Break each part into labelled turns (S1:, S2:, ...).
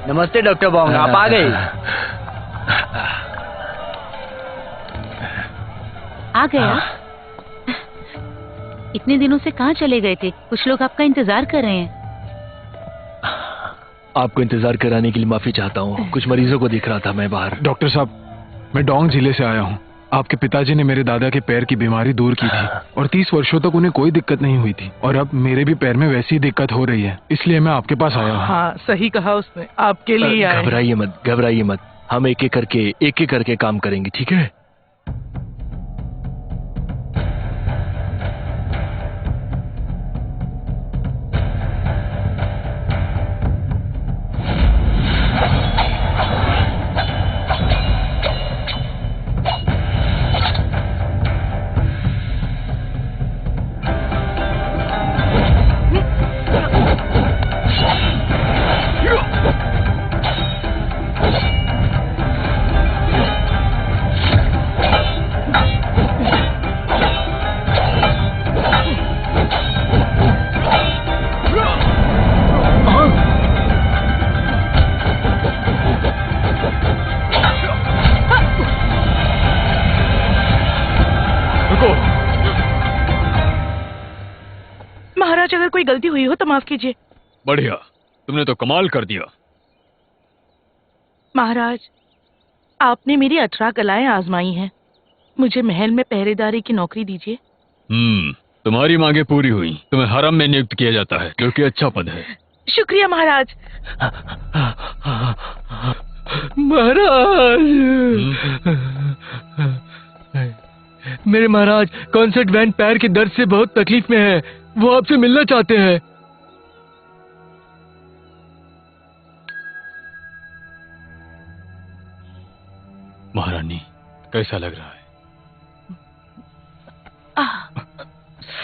S1: नमस्ते doctor Bong, आप आ गए?
S2: आ गया? इतने दिनों से कहाँ चले गए थे? कुछ लोग आपका इंतजार कर रहे हैं।
S3: आपको इंतजार कराने के लिए माफी चाहता हूँ। कुछ मरीजों को देख रहा था मैं बाहर।
S4: डॉक्टर साहब, मैं डोंग जिले से आया हूँ। आपके पिताजी ने मेरे दादा के पैर की बीमारी दूर की थी और 30 वर्षों तक उन्हें कोई दिक्कत नहीं हुई थी, और अब मेरे भी पैर में वैसी दिक्कत हो रही है, इसलिए मैं आपके पास आया हूँ।
S5: हाँ, सही कहा उसने, आपके लिए आए।
S3: घबराइए मत, हम एक एक करके काम करेंगे, ठीक है?
S5: महाराज, अगर कोई गलती हुई हो तो माफ कीजिए।
S6: बढ़िया, तुमने तो कमाल कर दिया।
S5: महाराज, आपने मेरी 18 कलाएं आजमाई हैं। मुझे महल में पहरेदारी की नौकरी दीजिए।
S6: तुम्हारी मांगे पूरी हुई। तुम्हें हरम में नियुक्त किया जाता है, जो कि अच्छा पद है।
S5: शुक्रिया महाराज।
S3: महाराज, मेरे महाराज, कॉन्सर्ट बैंड पैर के दर्द से बहुत तकलीफ में है। वो आपसे मिलना चाहते हैं।
S6: महारानी, कैसा लग रहा है?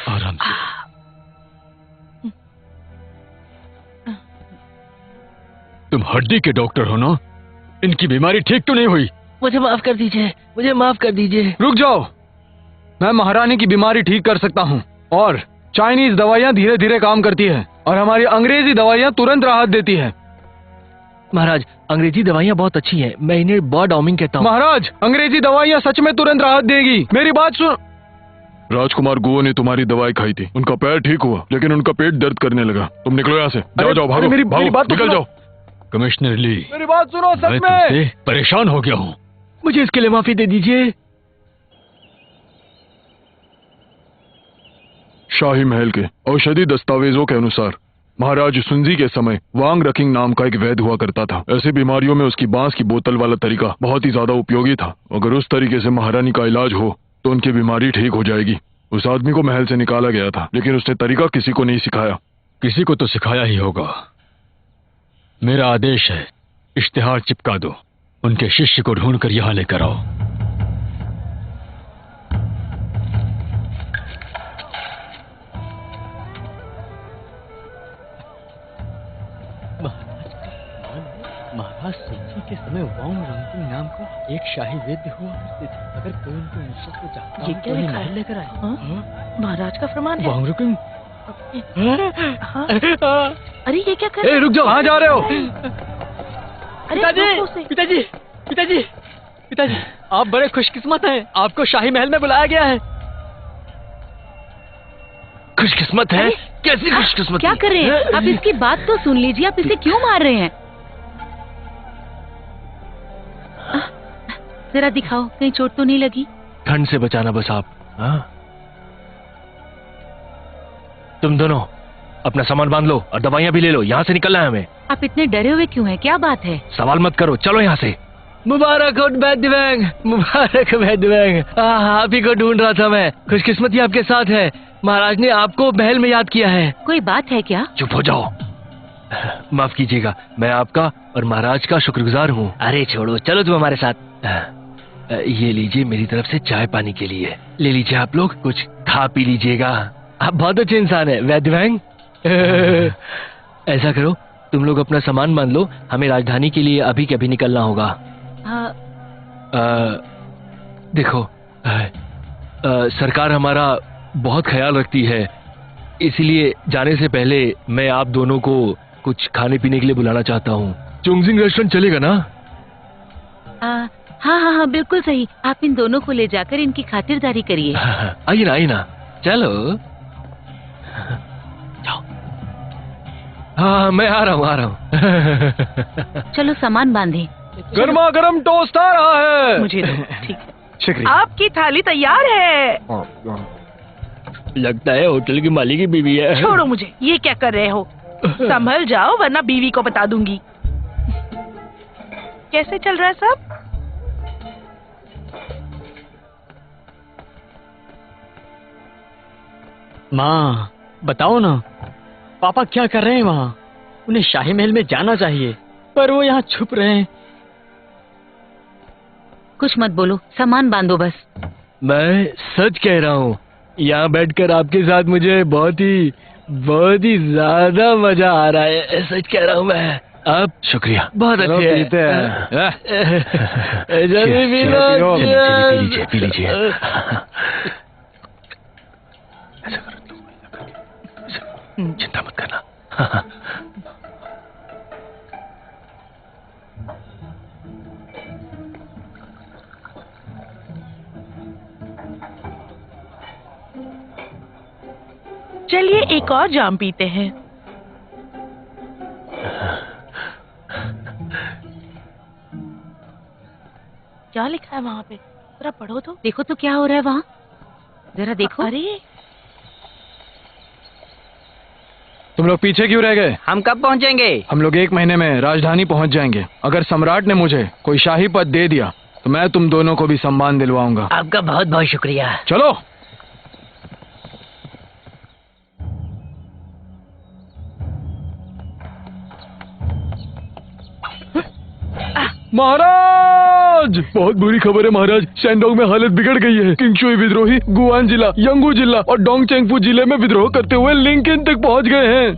S6: आराम से। तुम हड्डी के डॉक्टर हो ना? इनकी बीमारी ठीक तो नहीं हुई?
S3: मुझे माफ कर दीजिए, मुझे माफ कर दीजिए।
S4: रुक जाओ, मैं महारानी की बीमारी ठीक कर सकता हूँ, और चाइनीज दवाइयाँ धीरे धीरे काम करती है, और हमारी अंग्रेजी दवाइयाँ तुरंत राहत देती है।
S3: महाराज, अंग्रेजी दवाइयाँ बहुत अच्छी हैं। मैं इन्हें बॉड ऑमिंग कहता हूँ।
S4: महाराज, अंग्रेजी दवाइयाँ सच में तुरंत राहत देगी। मेरी बात सुन।
S7: राजकुमार गुओ ने तुम्हारी दवाई खाई थी, उनका पैर ठीक हुआ, लेकिन उनका पेट दर्द करने लगा। तुम निकलो यहाँ से, जाओ जाओ, भागो,
S4: मेरी बात तो
S7: निकल जाओ।
S6: कमिश्नर ली,
S4: मेरी बात सुनो,
S6: मैं
S4: सच में
S6: तुमसे परेशान हो गया हूँ।
S3: मुझे इसके लिए माफी दे दीजिए।
S7: शाही महल के औषधि दस्तावेजों के अनुसार महाराज सुनजी के समय वांग रकिंग नाम का एक वैद्य हुआ करता था। ऐसी बीमारियों में उसकी बांस की बोतल वाला तरीका बहुत ही ज्यादा उपयोगी था। अगर उस तरीके से महारानी का इलाज हो तो उनकी बीमारी ठीक हो जाएगी। उस आदमी को महल से निकाला गया था, लेकिन उसने तरीका किसी को नहीं सिखाया।
S6: किसी को तो सिखाया ही होगा। मेरा आदेश है, इश्तिहार चिपका दो, उनके शिष्य को ढूंढ कर यहाँ लेकर आओ।
S1: महाराज सुनजी के समय वांग रंगकिंग नाम का एक शाही वैद्य हुआ करते थे। अगर कोई उनको इन को चाहता
S5: ये
S1: हो
S5: क्या
S1: तो
S5: लिखा है?
S1: लेकर आए।
S5: महाराज का फरमान है।
S3: वांग रकिंग,
S5: हाँ? अरे ये क्या कर?
S3: रुक जाओ, कहाँ जा रहे हो?
S5: अरे
S1: पिताजी, पिताजी, पिताजी, आप बड़े खुशकिस्मत हैं। आपको शाही महल में बुलाया गया है।
S3: खुशकिस्मत है? कैसी खुशकिस्मत?
S2: क्या कर रहे हैं आप? इसकी बात तो सुन लीजिए, आप इसे क्यों मार रहे हैं? जरा दिखाओ, कहीं चोट तो नहीं लगी?
S3: ठंड से बचाना बस आप। हाँ? तुम दोनों अपना सामान बांध लो और दवाइयां भी ले लो। यहाँ से निकलना है हमें।
S2: आप इतने डरे हुए क्यों हैं? क्या बात है?
S3: सवाल मत करो, चलो यहाँ से। मुबारक हो वैद्य वैंग, मुबारक वैद्य वैंग। आप ही को ढूंढ रहा था मैं। खुशकिस्मती आपके साथ है, महाराज ने आपको महल में याद किया है।
S2: कोई बात है क्या?
S3: चुप हो जाओ। माफ कीजिएगा, मैं आपका और महाराज का शुक्रगुजार हूँ। अरे छोड़ो, चलो तुम हमारे साथ। ये लीजिए मेरी तरफ से चाय पानी के लिए। ले लीजिए आप लोग, कुछ खा पी लीजिएगा। आप बहुत अच्छे इंसान है वैद्य वैंग। ऐसा करो, तुम लोग अपना सामान बांध लो, हमें राजधानी के लिए अभी के अभी निकलना होगा।
S2: हाँ,
S3: देखो, सरकार हमारा बहुत ख्याल रखती है, इसलिए जाने से पहले मैं आप दोनों को कुछ खाने पीने के लिए बुलाना चाहता हूँ। चुंगजिंग रेस्टोरेंट चलेगा ना?
S2: हाँ हाँ हाँ, बिल्कुल सही। आप इन दोनों को ले जाकर इनकी खातिरदारी करिए।
S3: आइए ना, आइए ना, चलो। जाओ। हाँ, मैं आ रहा हूँ, आ रहा हूँ।
S2: चलो सामान बांधे।
S3: गर्मा गर्म टोस्ट आ रहा है।
S5: मुझे दो, ठीक है।
S4: शुक्रिया।
S5: आपकी थाली तैयार है।
S3: लगता है होटल की मालिक की बीवी है।
S5: छोड़ो मुझे, ये क्या कर रहे हो? संभल जाओ वरना बीवी को बता दूंगी। कैसे चल रहा है सब?
S1: माँ बताओ ना, पापा क्या कर रहे हैं वहाँ? उन्हें शाही महल में जाना चाहिए, पर वो यहाँ छुप रहे हैं।
S2: कुछ मत बोलो, सामान बांधो बस।
S3: मैं सच कह रहा हूँ, यहाँ बैठकर आपके साथ मुझे बहुत ही ज्यादा मजा आ रहा है। सच कह रहा हूँ मैं। आप
S4: शुक्रिया।
S3: बहुत
S4: चलो,
S3: अच्छे
S4: पीते हैं।
S3: जल्दी पी लो।
S4: चलिए, पी लीजिए, पी लीजिए। ऐसा करो, चिंता मत करना।
S5: चलिए एक और जाम पीते हैं। क्या लिखा है वहाँ पे? जरा पढ़ो तो।
S2: देखो तो क्या हो रहा है वहाँ, जरा देखो।
S5: अरे
S4: तुम लोग पीछे क्यों रह गए?
S1: हम कब पहुँचेंगे?
S4: हम लोग 1 महीने में राजधानी पहुंच जाएंगे। अगर सम्राट ने मुझे कोई शाही पद दे दिया तो मैं तुम दोनों को भी सम्मान दिलवाऊंगा।
S1: आपका बहुत बहुत शुक्रिया।
S4: चलो। महाराज, बहुत बुरी खबर है महाराज। शैंडोंग में हालत बिगड़ गई है। किंगशुई विद्रोही गुआन जिला, यंगू जिला और डोंगचेंगफू जिले में विद्रोह करते हुए लिंकन तक पहुंच गए हैं।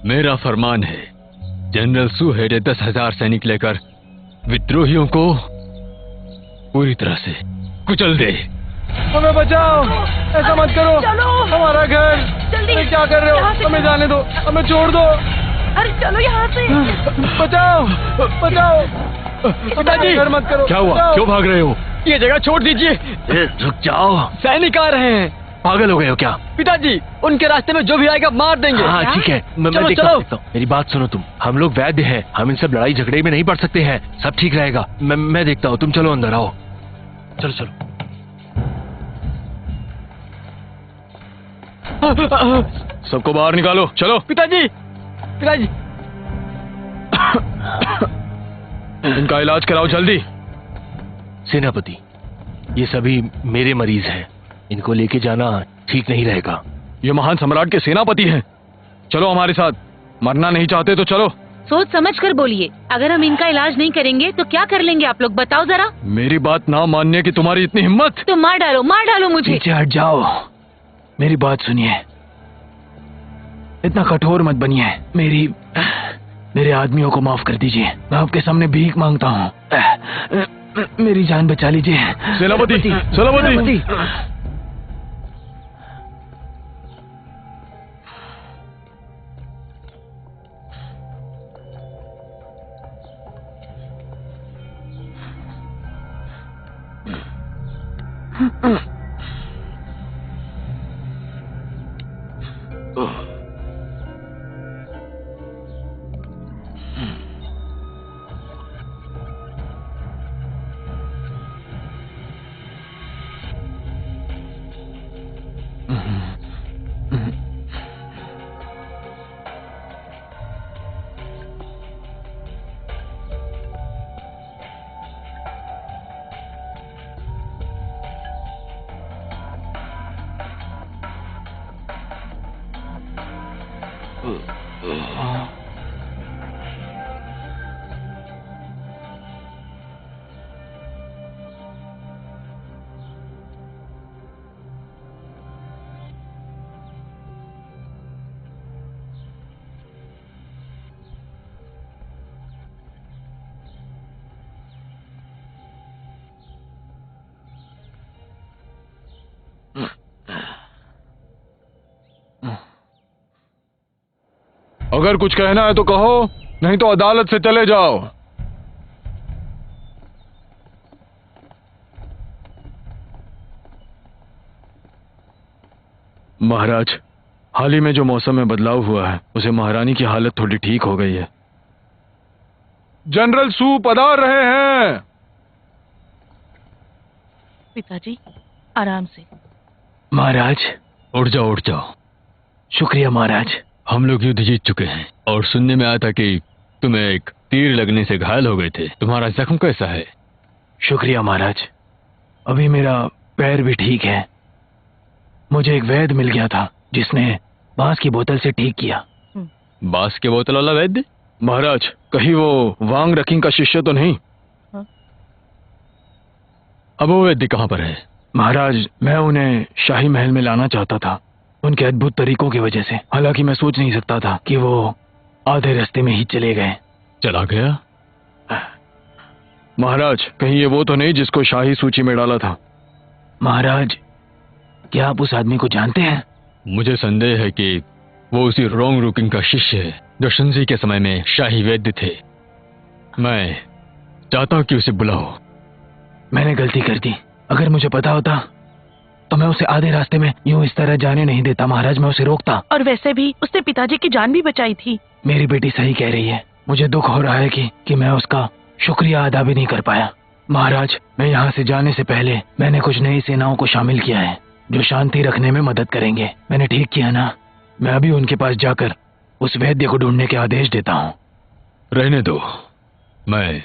S6: मेरा फरमान है, जनरल सू हेडे 10,000 सैनिक लेकर विद्रोहियों को पूरी तरह से कुचल दे।
S4: हमें बचाओ, ऐसा मत करो।
S5: चलो।
S4: हमारा घर।
S5: जल्दी।
S4: अरे क्या कर रहे
S5: यहाँ
S4: हो?
S5: से
S4: हमें जाने दो, हमें छोड़ दो।
S5: अरे चलो यहाँ से।
S4: बचाओ, बचाओ।
S1: पिताजी,
S4: घर मत करो।
S6: क्या हुआ?
S4: बचाओ।
S6: क्यों भाग रहे हो?
S1: ये जगह छोड़ दीजिए,
S3: रुक जाओ।
S1: सैनिक आ रहे हैं।
S3: पागल हो गए हो क्या?
S1: पिताजी, उनके रास्ते में जो भी आएगा मार देंगे।
S3: हाँ ठीक है, मैं
S1: चलो,
S3: देखता
S1: चलो।
S3: हूँ। मेरी बात सुनो तुम, हम लोग वैद्य हैं, हम इन सब लड़ाई झगड़े में नहीं पड़ सकते हैं। सब ठीक रहेगा, मैं देखता हूँ। तुम चलो अंदर आओ। चलो चलो।
S4: सबको बाहर निकालो, चलो।
S1: पिताजी, पिताजी।
S4: इनका इलाज कराओ जल्दी।
S3: सेनापति, ये सभी मेरे मरीज हैं, इनको लेके जाना ठीक नहीं रहेगा।
S4: ये महान सम्राट के सेनापति हैं। चलो हमारे साथ। मरना नहीं चाहते तो चलो।
S2: सोच समझ कर बोलिए, अगर हम इनका इलाज नहीं करेंगे तो क्या कर लेंगे आप लोग, बताओ जरा।
S4: मेरी बात ना मानने की तुम्हारी इतनी हिम्मत?
S2: तो मार डालो मुझे।
S4: पीछे हट जाओ, मेरी बात सुनिए। इतना कठोर मत बनिए। मेरे आदमियों को माफ कर दीजिए। मैं आपके सामने भीख मांगता हूँ। मेरी जान बचा लीजिए। सेनापति, सेनापति।
S7: अगर कुछ कहना है तो कहो, नहीं तो अदालत से चले जाओ। महाराज, हाल ही में जो मौसम में बदलाव हुआ है उसे महारानी की हालत थोड़ी ठीक हो गई है। जनरल सू पधार रहे हैं।
S5: पिताजी आराम से।
S4: महाराज।
S6: उठ जाओ उठ जाओ।
S4: शुक्रिया महाराज।
S6: हम लोग युद्ध जीत चुके हैं और सुनने में आया था कि तुम्हें एक तीर लगने से घायल हो गए थे। तुम्हारा जख्म कैसा है?
S4: शुक्रिया महाराज, अभी मेरा पैर भी ठीक है। मुझे एक वैद्य मिल गया था जिसने बांस की बोतल से ठीक किया।
S6: बांस के बोतल वाला वैद्य?
S7: महाराज, कहीं वो वांग रकिंग का शिष्य तो नहीं?
S6: अब वो वैद्य कहाँ पर है?
S4: महाराज, मैं उन्हें शाही महल में लाना चाहता था उनके अद्भुत तरीकों की वजह से। हालांकि मैं सोच नहीं सकता था कि वो आधे रास्ते में ही चले गए।
S6: चला गया?
S7: महाराज, कहीं ये वो तो नहीं जिसको शाही सूची में डाला था?
S4: महाराज, क्या आप उस आदमी को जानते हैं?
S6: मुझे संदेह है कि वो उसी रोंग रुकिंग का शिष्य है जो शुनजी के समय में शाही वैद्य थे। मैं चाहता हूँ कि उसे बुलाओ।
S4: मैंने गलती कर दी। अगर मुझे पता होता तो मैं उसे आधे रास्ते में यूं इस तरह जाने नहीं देता। महाराज, मैं उसे रोकता।
S5: और वैसे भी उसने पिताजी की जान भी बचाई थी।
S4: मेरी बेटी सही कह रही है। मुझे दुख हो रहा है कि मैं उसका शुक्रिया अदा भी नहीं कर पाया। महाराज, मैं यहाँ से जाने से पहले मैंने कुछ नई सेनाओं को शामिल किया है जो शांति रखने में मदद करेंगे। मैंने ठीक किया ना? मैं अभी उनके पास जाकर उस वैद्य को ढूंढने के आदेश देता हूँ।
S6: रहने दो, मैं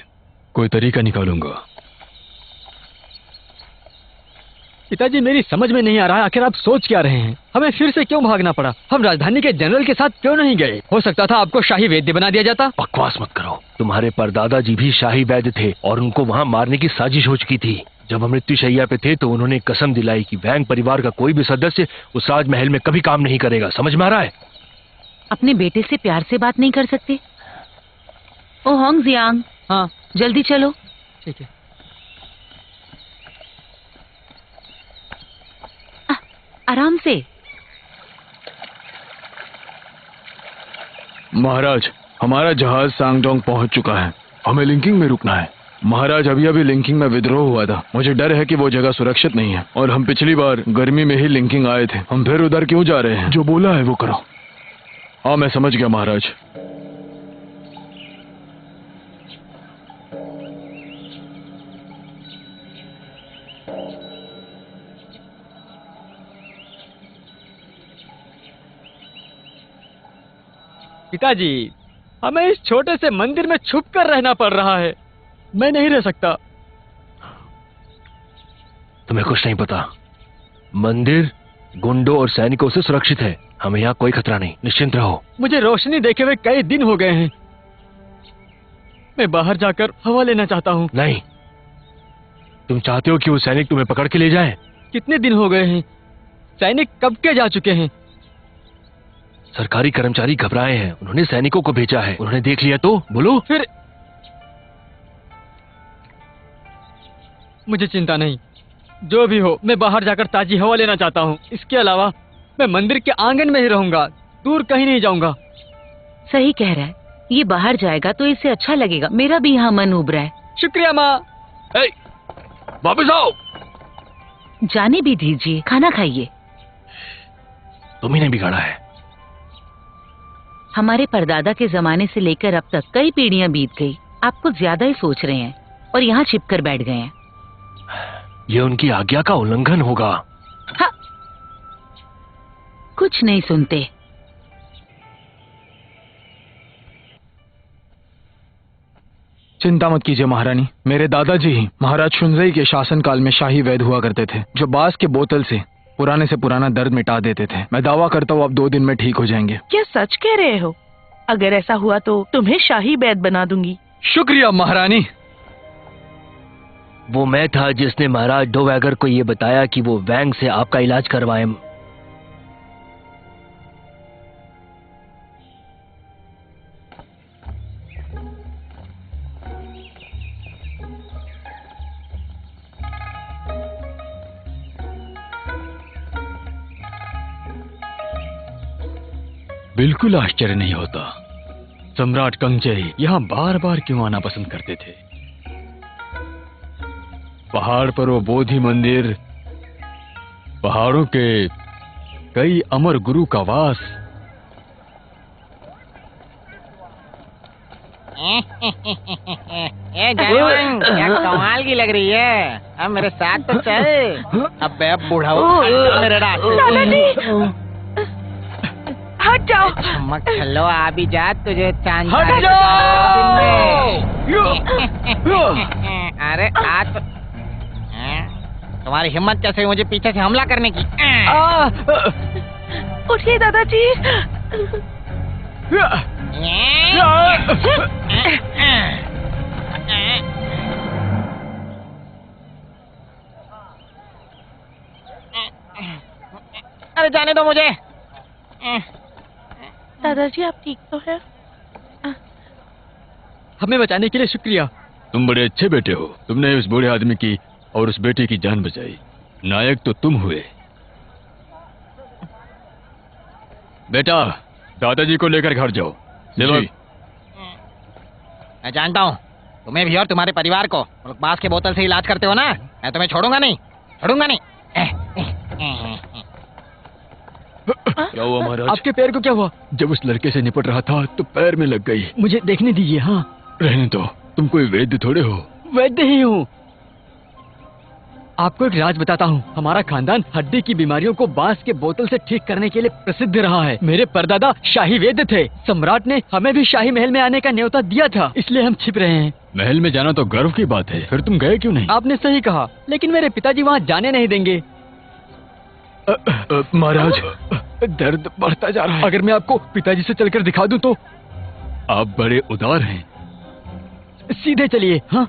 S6: कोई तरीका निकालूंगा।
S1: पिताजी, मेरी समझ में नहीं आ रहा आखिर आप सोच क्या रहे हैं? हमें फिर से क्यों भागना पड़ा? हम राजधानी के जनरल के साथ क्यों नहीं गए? हो सकता था आपको शाही वैद्य बना दिया जाता।
S3: बकवास मत करो। तुम्हारे परदादा जी भी शाही वैद्य थे और उनको वहाँ मारने की साजिश हो चुकी थी। जब हम मृत्युशैया पे थे तो उन्होंने कसम दिलाई कि वैंग परिवार का कोई भी सदस्य उस राजमहल में कभी काम नहीं करेगा। समझ में आ रहा है?
S2: अपने बेटे से प्यार से बात नहीं कर सकते? ओ होंग जियांग,
S1: हाँ
S2: जल्दी चलो।
S1: ठीक है।
S2: आराम से।
S7: महाराज, हमारा जहाज सांगडोंग पहुंच चुका है। हमें लिंकिंग में रुकना है। महाराज, अभी अभी लिंकिंग में विद्रोह हुआ था। मुझे डर है कि वो जगह सुरक्षित नहीं है और हम पिछली बार गर्मी में ही लिंकिंग आए थे। हम फिर उधर क्यों जा रहे हैं? जो बोला है वो करो। हाँ, मैं समझ गया महाराज।
S1: पिताजी, हमें इस छोटे से मंदिर में छुप कर रहना पड़ रहा है। मैं नहीं रह सकता।
S3: तुम्हें कुछ नहीं पता। मंदिर गुंडों और सैनिकों से सुरक्षित है। हमें यहाँ कोई खतरा नहीं। निश्चिंत रहो।
S1: मुझे रोशनी देखे हुए कई दिन हो गए हैं। मैं बाहर जाकर हवा लेना चाहता हूँ।
S3: नहीं, तुम चाहते हो कि वो सैनिक तुम्हें पकड़ के ले जाए?
S1: कितने दिन हो गए हैं? सैनिक कब के जा चुके हैं?
S3: सरकारी कर्मचारी घबराए हैं। उन्होंने सैनिकों को भेजा है। उन्होंने देख लिया तो बोलो।
S1: फिर मुझे चिंता नहीं। जो भी हो, मैं बाहर जाकर ताजी हवा लेना चाहता हूँ। इसके अलावा मैं मंदिर के आंगन में ही रहूंगा। दूर कहीं नहीं जाऊंगा।
S2: सही कह रहा है। ये बाहर जाएगा तो इसे अच्छा लगेगा। मेरा भी यहाँ मन उब रहा है।
S1: शुक्रिया माँ।
S3: वापस आओ।
S2: जाने भी दीजिए, खाना खाइए।
S3: तुम्ही ने बिगाड़ा है।
S2: हमारे परदादा के जमाने से लेकर अब तक कई पीढ़ियां बीत गई। आप कुछ ज्यादा ही सोच रहे हैं और यहाँ छिपकर बैठ गए हैं।
S3: ये उनकी आज्ञा का उल्लंघन होगा।
S2: हाँ, कुछ नहीं सुनते।
S4: चिंता मत कीजिए महारानी। मेरे दादाजी ही महाराज शुनजई के शासनकाल में शाही वैद्य हुआ करते थे जो बांस के बोतल से पुराने से पुराना दर्द मिटा देते थे। मैं दावा करता हूँ आप 2 दिन में ठीक हो जाएंगे।
S5: क्या सच कह रहे हो? अगर ऐसा हुआ तो तुम्हें शाही वैद्य बना दूंगी।
S4: शुक्रिया महारानी।
S3: वो मैं था जिसने महाराज डोवैगर को ये बताया कि वो वैंग से आपका इलाज करवाए।
S6: बिल्कुल आश्चर्य नहीं होता सम्राट कंगजेई यहाँ बार बार क्यों आना पसंद करते थे? पहाड़ पर वो बोधि मंदिर, पहाड़ों के कई अमर गुरु का वास।
S8: ये जयवंत, क्या कमाल की लग रही है। अब मेरे साथ तो चल। अबे बूढ़ा मेरे
S5: दादाजी हट जाओ।
S8: चमक चलो आ भी जा, तुझे चांद
S1: हट जाओ।
S8: अरे आज तो तुम्हारी हिम्मत कैसे हुई मुझे पीछे से हमला करने की?
S5: उठिए दादाजी।
S8: अरे जाने दो मुझे।
S5: दादाजी आप ठीक तो है?
S1: हमें बचाने के लिए शुक्रिया।
S6: तुम बड़े अच्छे बेटे हो। तुमने उस बूढ़े आदमी की और उस बेटे की जान बचाई। नायक तो तुम हुए। बेटा, दादाजी को लेकर घर जाओ। सेवक,
S8: मैं जानता हूँ तुम्हें भी और तुम्हारे परिवार को बांस के बोतल से इलाज करते हो ना। मैं तुम्हें छोड़ूंगा नहीं, छोड़ूंगा नहीं।
S3: क्या हुआ महाराज?
S1: आपके पैर को क्या हुआ?
S6: जब उस लड़के से निपट रहा था तो पैर में लग गई।
S1: मुझे देखने दीजिए। हाँ,
S6: रहने दो, तुम कोई वैद्य थोड़े हो।
S1: वैद्य ही हूँ। आपको एक राज बताता हूँ। हमारा खानदान हड्डी की बीमारियों को बांस के बोतल से ठीक करने के लिए प्रसिद्ध रहा है। मेरे परदादा शाही वैद्य थे। सम्राट ने हमें भी शाही महल में आने का न्योता दिया था, इसलिए हम छिप रहे हैं।
S6: महल में जाना तो गर्व की बात है, फिर तुम गए क्यों नहीं?
S1: आपने सही कहा, लेकिन मेरे पिताजी वहाँ जाने नहीं देंगे।
S3: महाराज,
S1: दर्द बढ़ता जा रहा है। अगर मैं आपको पिताजी से चलकर दिखा दूं तो?
S6: आप बड़े उदार हैं।
S1: सीधे चलिए। हाँ,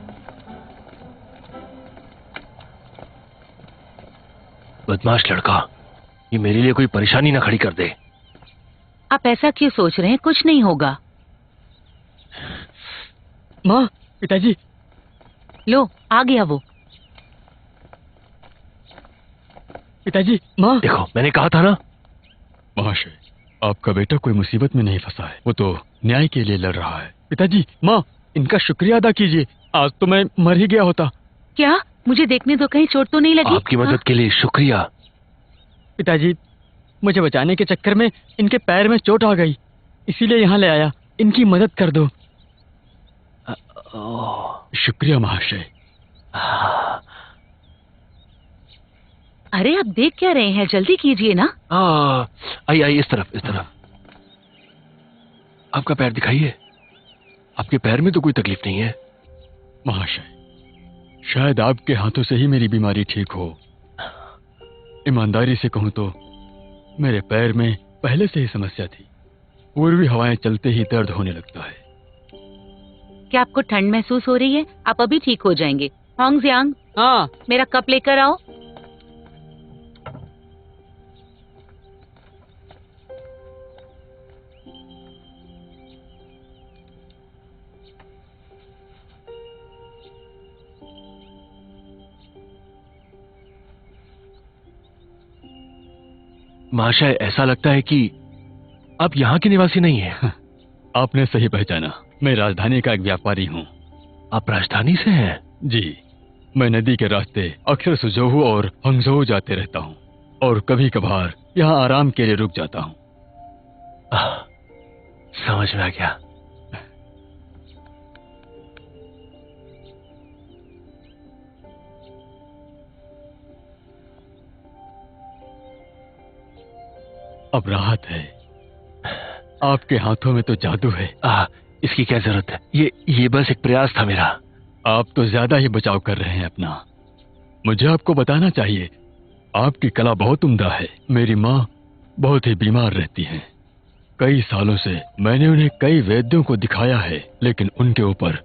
S3: बदमाश लड़का, ये मेरे लिए कोई परेशानी ना खड़ी कर दे।
S2: आप ऐसा क्यों सोच रहे हैं? कुछ नहीं होगा।
S1: माँ, पिताजी।
S2: लो, आ गया वो।
S1: पिताजी, माँ।
S3: देखो, मैंने कहा था ना।
S6: महाशय, आपका बेटा कोई मुसीबत में नहीं फंसा है। वो तो न्याय के लिए लड़ रहा है।
S1: पिताजी, माँ, इनका शुक्रिया अदा कीजिए। आज तो मैं मर ही गया होता।
S2: क्या? मुझे देखने दो, कहीं चोट तो नहीं लगी?
S3: आपकी मदद के लिए शुक्रिया।
S1: पिताजी, मुझे बचाने के चक्कर में इनके पैर में चोट आ गई, इसीलिए यहाँ ले आया। इनकी मदद कर दो।
S6: शुक्रिया महाशय।
S2: अरे आप देख क्या रहे हैं? जल्दी कीजिए ना।
S3: आइए आइए, इस तरफ, इस तरफ। आपका पैर दिखाइए। आपके पैर में तो कोई तकलीफ नहीं है।
S6: महाशय, शायद आपके हाथों से ही मेरी बीमारी ठीक हो। ईमानदारी से कहूं तो मेरे पैर में पहले से ही समस्या थी। पूर्वी हवाएं चलते ही दर्द होने लगता है।
S2: क्या आपको ठंड महसूस हो रही है? आप अभी ठीक हो जाएंगे। होंग जियांग,
S1: हाँ,
S2: मेरा कप लेकर आओ।
S3: महाशय, ऐसा लगता है कि आप यहाँ के निवासी नहीं हैं।
S6: आपने सही पहचाना। मैं राजधानी का एक व्यापारी हूँ।
S3: आप राजधानी से हैं?
S6: जी, मैं नदी के रास्ते अक्सर सुझोहू और हंगझोहू जाते रहता हूँ और कभी कभार यहाँ आराम के लिए रुक जाता हूँ।
S3: समझ में आ गया।
S6: अब राहत है। आपके हाथों में तो जादू है।
S3: इसकी क्या जरूरत है? ये बस एक प्रयास था मेरा।
S6: आप तो ज्यादा ही बचाव कर रहे हैं अपना। मुझे आपको बताना चाहिए, आपकी कला बहुत उम्दा है। मेरी माँ बहुत ही बीमार रहती हैं। कई सालों से मैंने उन्हें कई वैद्यों को दिखाया है, लेकिन उनके ऊपर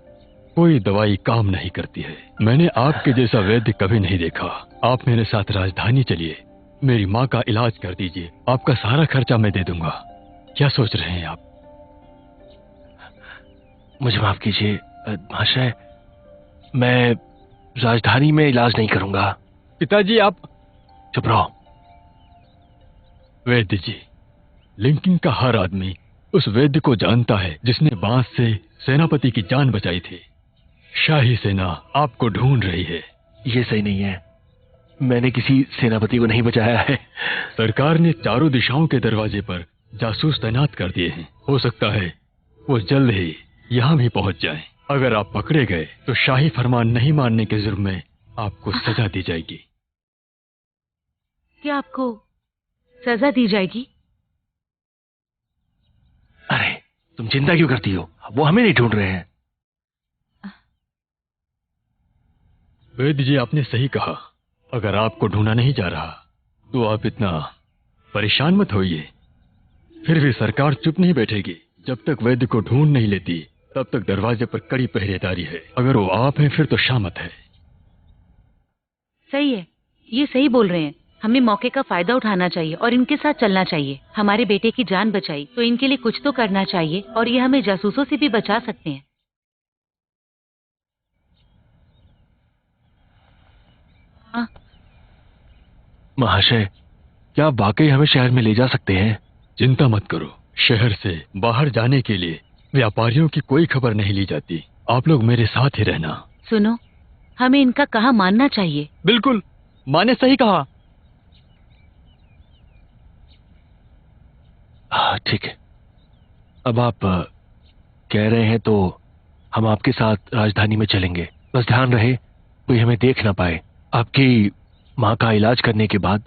S6: कोई दवाई काम नहीं करती है। मैंने आपके जैसा वैद्य कभी नहीं देखा। आप मेरे साथ राजधानी चलिए, मेरी माँ का इलाज कर दीजिए। आपका सारा खर्चा मैं दे दूंगा। क्या सोच रहे हैं आप?
S3: मुझे माफ कीजिए महाशय, मैं राजधानी में इलाज नहीं करूंगा।
S1: पिताजी आप
S3: चुप रहो।
S6: वैद्य जी, लिंकिंग का हर आदमी उस वैद्य को जानता है जिसने बांस से सेनापति की जान बचाई थी। शाही सेना आपको ढूंढ रही है।
S3: ये सही नहीं है, मैंने किसी सेनापति को नहीं बचाया है।
S6: सरकार ने चारों दिशाओं के दरवाजे पर जासूस तैनात कर दिए हैं। हो सकता है वो जल्द ही यहाँ भी पहुँच जाएं। अगर आप पकड़े गए तो शाही फरमान नहीं मानने के जुर्म में आपको सजा दी जाएगी।
S2: क्या आपको सजा दी जाएगी?
S3: अरे तुम चिंता क्यों करती हो, वो हमें नहीं ढूंढ रहे हैं।
S6: वैद्य जी, आपने सही कहा। अगर आपको ढूंढा नहीं जा रहा तो आप इतना परेशान मत होइए। फिर भी सरकार चुप नहीं बैठेगी। जब तक वैद्य को ढूंढ नहीं लेती तब तक दरवाजे पर कड़ी पहरेदारी है। अगर वो आप हैं फिर तो शामत है।
S2: सही है, ये सही बोल रहे हैं। हमें मौके का फायदा उठाना चाहिए और इनके साथ चलना चाहिए। हमारे बेटे की जान बचाई तो इनके लिए कुछ तो करना चाहिए और ये हमें जासूसों से भी बचा सकते हैं। हाँ।
S3: महाशय, क्या आप वाकई हमें शहर में ले जा सकते हैं?
S6: चिंता मत करो, शहर से बाहर जाने के लिए व्यापारियों की कोई खबर नहीं ली जाती। आप लोग मेरे साथ ही रहना।
S2: सुनो, हमें इनका कहा मानना चाहिए।
S1: बिल्कुल, माँ ने सही कहा।
S3: ठीक है, अब आप कह रहे हैं तो हम आपके साथ राजधानी में चलेंगे। बस ध्यान रहे कोई हमें देख ना पाए। आपकी माँ का इलाज करने के बाद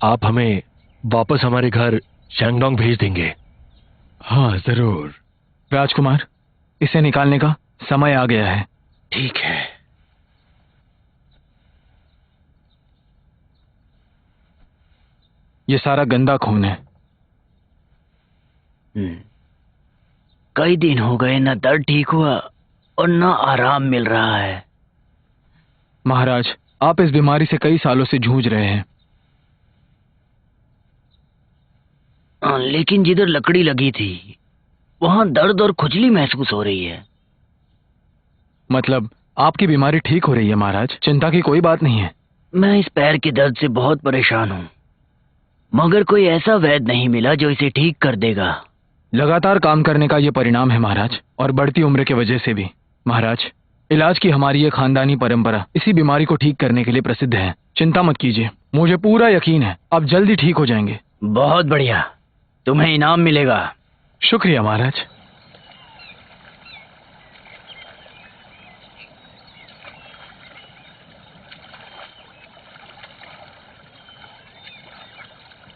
S3: आप हमें वापस हमारे घर शैंगडोंग भेज देंगे।
S6: हाँ जरूर।
S4: राजकुमार, इसे निकालने का समय आ गया है।
S3: ठीक है।
S4: ये सारा गंदा खून है।
S9: कई दिन हो गए, न दर्द ठीक हुआ और न आराम मिल रहा है।
S4: महाराज, आप इस बीमारी से कई सालों से जूझ रहे हैं।
S9: लेकिन जिधर लकड़ी लगी थी वहां दर्द और खुजली महसूस हो रही है।
S4: मतलब आपकी बीमारी ठीक हो रही है महाराज, चिंता की कोई बात नहीं है।
S9: मैं इस पैर के दर्द से बहुत परेशान हूँ, मगर कोई ऐसा वैद्य नहीं मिला जो इसे ठीक कर देगा।
S4: लगातार काम करने का ये परिणाम है महाराज, और बढ़ती उम्र की वजह से भी। महाराज, इलाज की हमारी ये खानदानी परंपरा इसी बीमारी को ठीक करने के लिए प्रसिद्ध है। चिंता मत कीजिए, मुझे पूरा यकीन है आप जल्दी ठीक हो जाएंगे।
S9: बहुत बढ़िया, तुम्हें इनाम मिलेगा।
S4: शुक्रिया महाराज।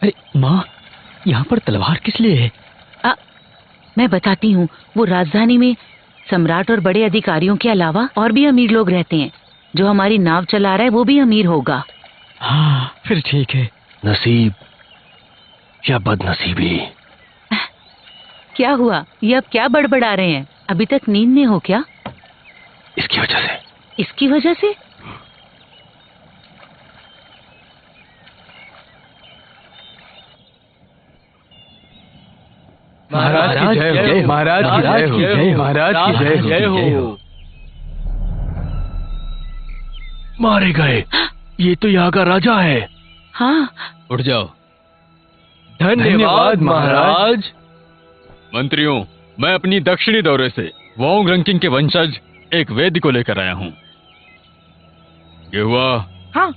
S1: अरे माँ, यहाँ पर तलवार किस लिए है?
S2: मैं बताती हूँ। वो राजधानी में सम्राट और बड़े अधिकारियों के अलावा और भी अमीर लोग रहते हैं। जो हमारी नाव चला रहा है वो भी अमीर होगा।
S1: हाँ, फिर ठीक है।
S3: नसीब या बदनसीबी।
S2: क्या हुआ? ये अब क्या बड़बड़ा रहे हैं? अभी तक नींद में हो क्या?
S3: इसकी वजह से।
S2: इसकी वजह से?
S4: महाराज की जय हो, महाराज की जय हो, महाराज की जय हो।
S3: मारे गए, ये तो यहाँ का राजा है।
S2: हाँ।
S6: उठ जाओ।
S4: धन्यवाद महाराज।
S6: मंत्रियों, मैं अपनी दक्षिणी दौरे से वोंग रंकिंग के वंशज एक वैद्य को लेकर आया हूँ। ये हुआ।
S5: हाँ।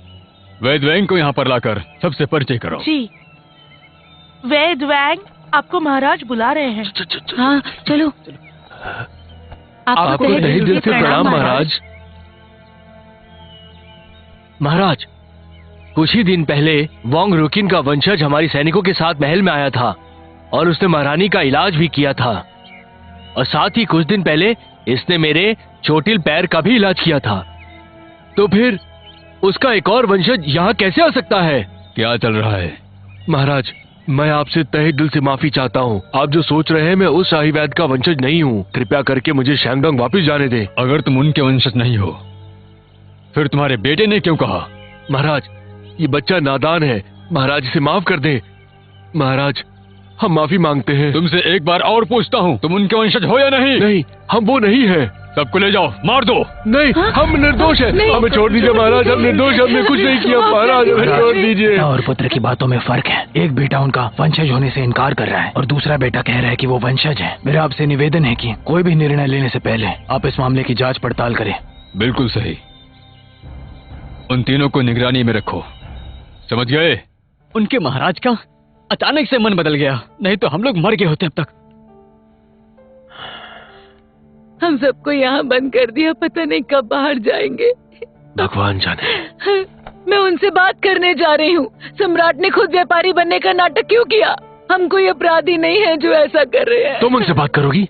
S6: वैद्य वैंग को यहाँ पर लाकर सबसे परिचय करो।
S5: जी, वैद्य वैंग, आपको महाराज बुला रहे हैं।
S2: हाँ चलो।
S3: आपको तहे दिल से प्रणाम महाराज। महाराज, कुछ ही दिन पहले वोंग रुकिन का वंशज हमारी सैनिकों के साथ महल में आया था और उसने महारानी का इलाज भी किया था, और साथ ही कुछ दिन पहले इसने मेरे चोटिल पैर का भी इलाज किया था। तो फिर उसका एक और वंशज यहाँ कैसे आ सकता है?
S6: क्या चल रहा है?
S3: महाराज, मैं आपसे तहे दिल से माफी चाहता हूँ। आप जो सोच रहे हैं, मैं उस शाही वैद्य का वंशज नहीं हूँ। कृपया करके मुझे शैंगडोंग वापस जाने दें।
S6: अगर तुम उनके वंशज नहीं हो फिर तुम्हारे बेटे ने क्यों कहा?
S3: महाराज, ये बच्चा नादान है। महाराज, इसे माफ कर दें। महाराज, हम माफी मांगते हैं।
S6: तुमसे एक बार और पूछता हूँ, तुम उनके वंशज हो या नहीं?
S3: नहीं, हम वो नहीं है।
S6: सबको ले जाओ, मार दो।
S3: नहीं, हम निर्दोष हैं। हमें छोड़ दीजिए महाराज, हम निर्दोष, हमने कुछ नहीं किया महाराज, हमें छोड़ दीजिए।
S4: पिता और पुत्र की बातों में फर्क है। एक बेटा उनका वंशज होने से इनकार कर रहा है और दूसरा बेटा कह रहा है कि वो वंशज है। मेरा आपसे निवेदन है कि कोई भी निर्णय लेने से पहले आप इस मामले की जांच पड़ताल करें।
S6: बिल्कुल सही। उन तीनों को निगरानी में रखो, समझ गए?
S1: उनके महाराज का अचानक से मन बदल गया, नहीं तो हम लोग मर गए होते अब तक।
S5: हम सबको यहाँ बंद कर दिया, पता नहीं कब बाहर जाएंगे।
S3: भगवान जाने।
S5: मैं उनसे बात करने जा रही हूँ। सम्राट ने खुद व्यापारी बनने का नाटक क्यों किया? हम कोई अपराधी नहीं है जो ऐसा कर रहे हैं।
S3: तुम उनसे बात करोगी?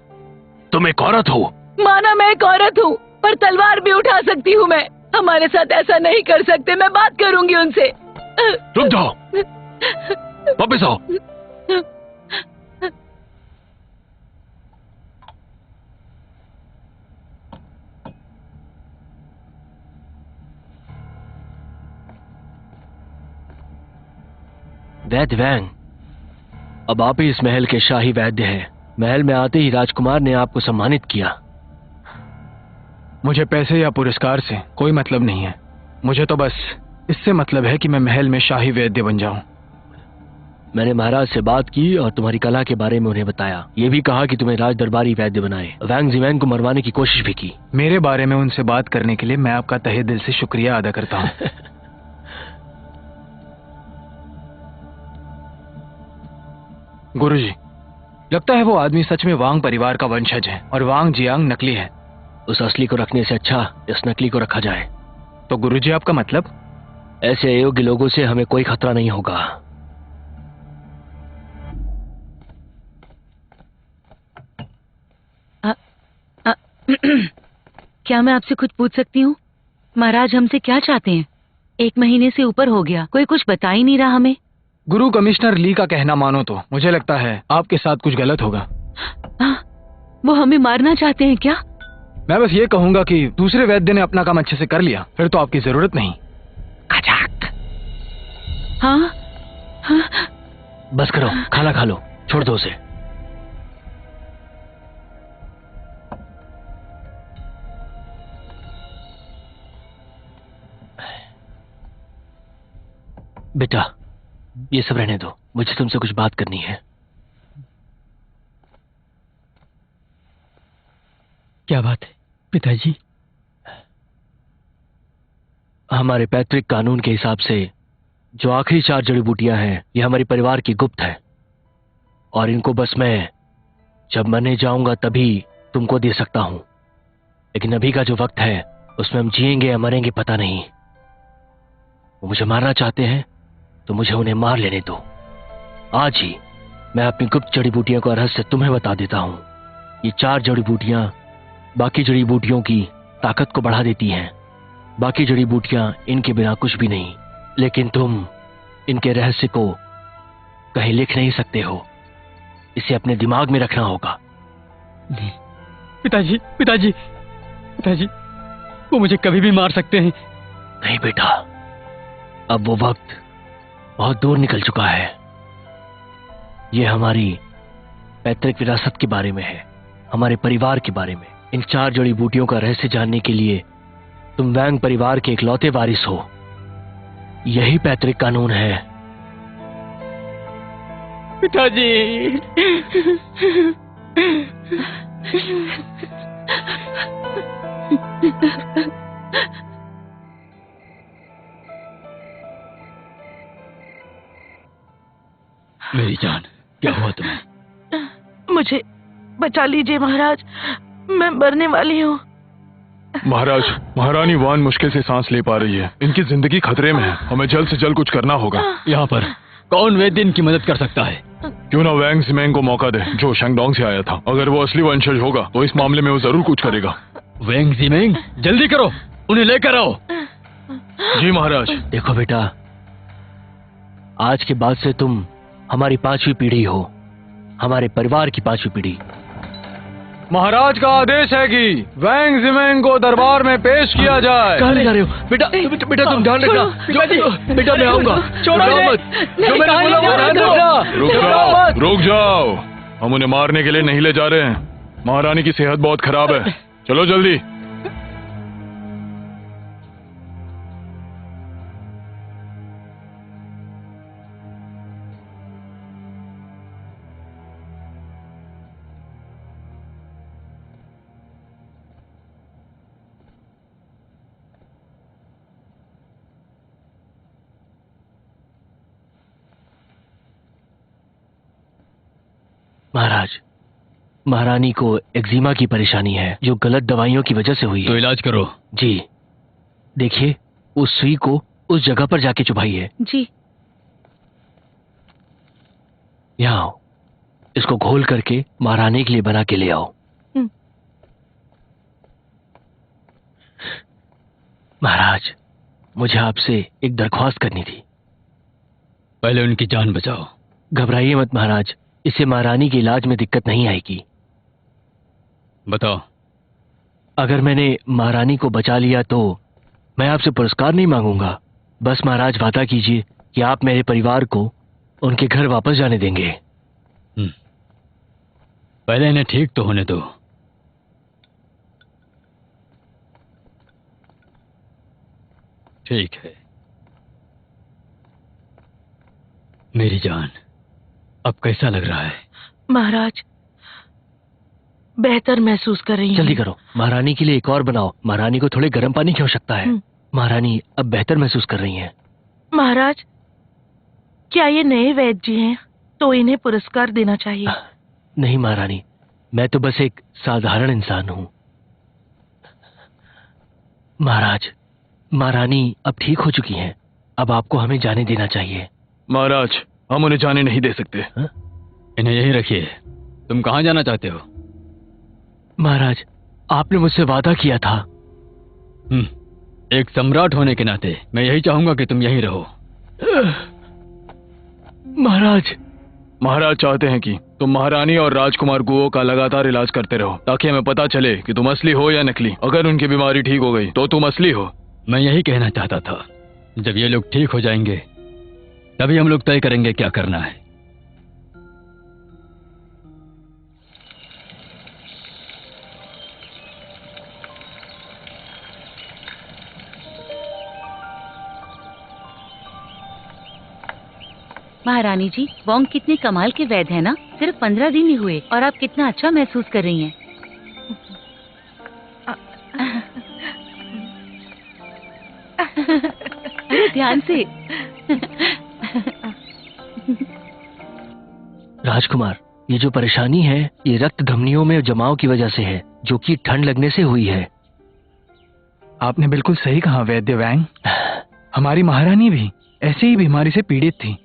S3: तुम एक औरत हो।
S5: माना मैं एक औरत हूँ, पर तलवार भी उठा सकती हूँ मैं। हमारे साथ ऐसा नहीं कर सकते। मैं बात करूंगी उनसे।
S3: रुक जाओ, वापस आओ। वैद्य वैंग, अब आप ही इस महल के शाही वैद्य हैं। महल में आते ही राजकुमार ने आपको सम्मानित किया।
S4: मुझे पैसे या पुरस्कार से कोई मतलब नहीं है। मुझे तो बस इससे मतलब है कि मैं महल में शाही वैद्य बन जाऊं।
S3: मैंने महाराज से बात की और तुम्हारी कला के बारे में उन्हें बताया। ये भी कहा कि तुम्हें राज दरबारी वैद्य बनाए। वैंग जिवैंग को मरवाने की कोशिश भी की।
S4: मेरे बारे में उनसे बात करने के लिए मैं आपका तहे दिल से शुक्रिया अदा करता हूँ। गुरुजी, लगता है वो आदमी सच में वांग परिवार का वंशज है और वांग जियांग नकली है।
S3: उस असली को रखने से अच्छा इस नकली को रखा जाए।
S4: तो गुरुजी आपका मतलब?
S3: ऐसे अयोग्य लोगों से हमें कोई खतरा नहीं होगा।
S2: क्या मैं आपसे कुछ पूछ सकती हूँ? महाराज हमसे क्या चाहते हैं? 1 महीने से ऊपर हो गया, कोई कुछ बता ही नहीं रहा हमें।
S4: गुरु कमिश्नर ली का कहना मानो तो मुझे लगता है आपके साथ कुछ गलत होगा।
S2: वो हमें मारना चाहते हैं क्या?
S4: मैं बस ये कहूंगा कि दूसरे वैद्य ने अपना काम अच्छे से कर लिया, फिर तो आपकी जरूरत नहीं।
S2: हाँ? हाँ?
S3: बस करो, खाना खा लो, छोड़ दो उसे। बेटा, ये सब रहने दो, मुझे तुमसे कुछ बात करनी है।
S1: क्या बात है पिताजी?
S3: हमारे पैतृक कानून के हिसाब से जो आखिरी 4 जड़ी बूटियां हैं, ये हमारे परिवार की गुप्त है और इनको बस मैं जब मरने जाऊंगा तभी तुमको दे सकता हूं। लेकिन अभी का जो वक्त है उसमें हम जिएंगे या मरेंगे पता नहीं। वो मुझे मारना चाहते हैं तो मुझे उन्हें मार लेने दो। आज ही मैं अपनी गुप्त जड़ी बूटियों का रहस्य तुम्हें बता देता हूं। ये 4 जड़ी बूटियां बाकी जड़ी बूटियों की ताकत को बढ़ा देती हैं। बाकी जड़ी बूटियां इनके बिना कुछ भी नहीं, लेकिन तुम इनके रहस्य को कहीं लिख नहीं सकते हो। इसे अपने दिमाग में रखना होगा।
S1: पिताजी पिताजी पिताजी, वो मुझे कभी भी मार सकते हैं।
S3: नहीं बेटा, अब वो वक्त बहुत दूर निकल चुका है। ये हमारी पैतृक विरासत के बारे में है, हमारे परिवार के बारे में। इन 4 जड़ी बूटियों का रहस्य जानने के लिए तुम वैंग परिवार के इकलौते वारिस हो। यही पैतृक कानून है।
S1: पिताजी मेरी जान, क्या हुआ तुम्हें?
S5: मुझे बचा लीजिए महाराज, मैं मरने वाली हूँ।
S7: महाराज, महारानी वान मुश्किल से सांस ले पा रही है। इनकी जिंदगी खतरे में है। हमें जल्द से जल्द कुछ करना होगा।
S1: यहाँ पर कौन वैद्य इनकी मदद कर सकता है?
S7: क्यों ना वैंग जिमेंग को मौका दे, जो शैंगडोंग से आया था। अगर वो असली वंशज होगा तो इस मामले में वो जरूर कुछ करेगा।
S1: वैंग जिमेंग, जल्दी करो, उन्हें लेकर आओ।
S7: जी महाराज।
S3: देखो बेटा, आज के बाद से तुम हमारी 5वीं पीढ़ी हो, हमारे परिवार की 5वीं पीढ़ी।
S4: महाराज का आदेश है कि वैंग जिमेंग को दरबार में पेश किया जाए।
S3: कहाँ ले जा रहे हो? बेटा बेटा तुम ध्यान रखना। बेटा मैं आऊंगा, छोड़ो मत। जो मैंने बोला वो ध्यान रखना।
S7: रुक जाओ, हम उन्हें मारने के लिए नहीं ले जा रहे हैं। महारानी की सेहत बहुत खराब है। चलो जल्दी।
S3: महाराज, महारानी को एक्जिमा की परेशानी है जो गलत दवाइयों की वजह से हुई है।
S6: तो इलाज करो।
S3: जी, देखिए उस सुई को उस जगह पर जाके चुभाइए।
S2: जी।
S3: यहाँ आओ, इसको घोल करके महारानी के लिए बना के ले आओ। महाराज, मुझे आपसे एक दरख्वास्त करनी थी।
S6: पहले उनकी जान बचाओ।
S3: घबराइए मत महाराज, इससे महारानी के इलाज में दिक्कत नहीं आएगी।
S6: बताओ।
S3: अगर मैंने महारानी को बचा लिया तो मैं आपसे पुरस्कार नहीं मांगूंगा। बस महाराज वादा कीजिए कि आप मेरे परिवार को उनके घर वापस जाने देंगे।
S6: पहले इन्हें ठीक तो होने दो। ठीक है मेरी जान, अब कैसा लग रहा है?
S5: महाराज, बेहतर महसूस कर रही हूँ।
S3: जल्दी करो, महारानी के लिए एक और बनाओ। महारानी को थोड़े गर्म पानी की आवश्यकता है। महारानी अब बेहतर महसूस कर रही हैं।
S5: महाराज, क्या ये नए वैद्य जी हैं? तो इन्हें पुरस्कार देना चाहिए।
S3: नहीं महारानी, मैं तो बस एक साधारण इंसान हूँ। महाराज, महारानी अब ठीक हो चुकी हैं। अब आपको हमें जाने देना चाहिए।
S7: महाराज, हम उन्हें जाने नहीं दे सकते।
S6: इन्हें यहीं रखिए। तुम कहाँ जाना चाहते हो?
S3: महाराज, आपने मुझसे वादा किया था।
S6: एक सम्राट होने के नाते मैं यही चाहूंगा कि तुम यहीं रहो।
S7: महाराज चाहते हैं कि तुम महारानी और राजकुमार गुओ का लगातार इलाज करते रहो ताकि हमें पता चले कि तुम असली हो या नकली। अगर उनकी बीमारी ठीक हो गई तो तुम असली हो।
S6: मैं यही कहना चाहता था। जब ये लोग ठीक हो जाएंगे तभी हम लोग तय करेंगे क्या करना है।
S2: महारानी जी, वोंग कितने कमाल के वैद्य हैं ना। सिर्फ 15 दिन ही हुए और आप कितना अच्छा महसूस कर रही हैं। ध्यान से।
S3: राजकुमार, ये जो परेशानी है ये रक्त धमनियों में जमाव की वजह से है, जो कि ठंड लगने से हुई है।
S4: आपने बिल्कुल सही कहा वैद्य वैंग। हमारी महारानी भी ऐसे ही बीमारी से पीड़ित थी।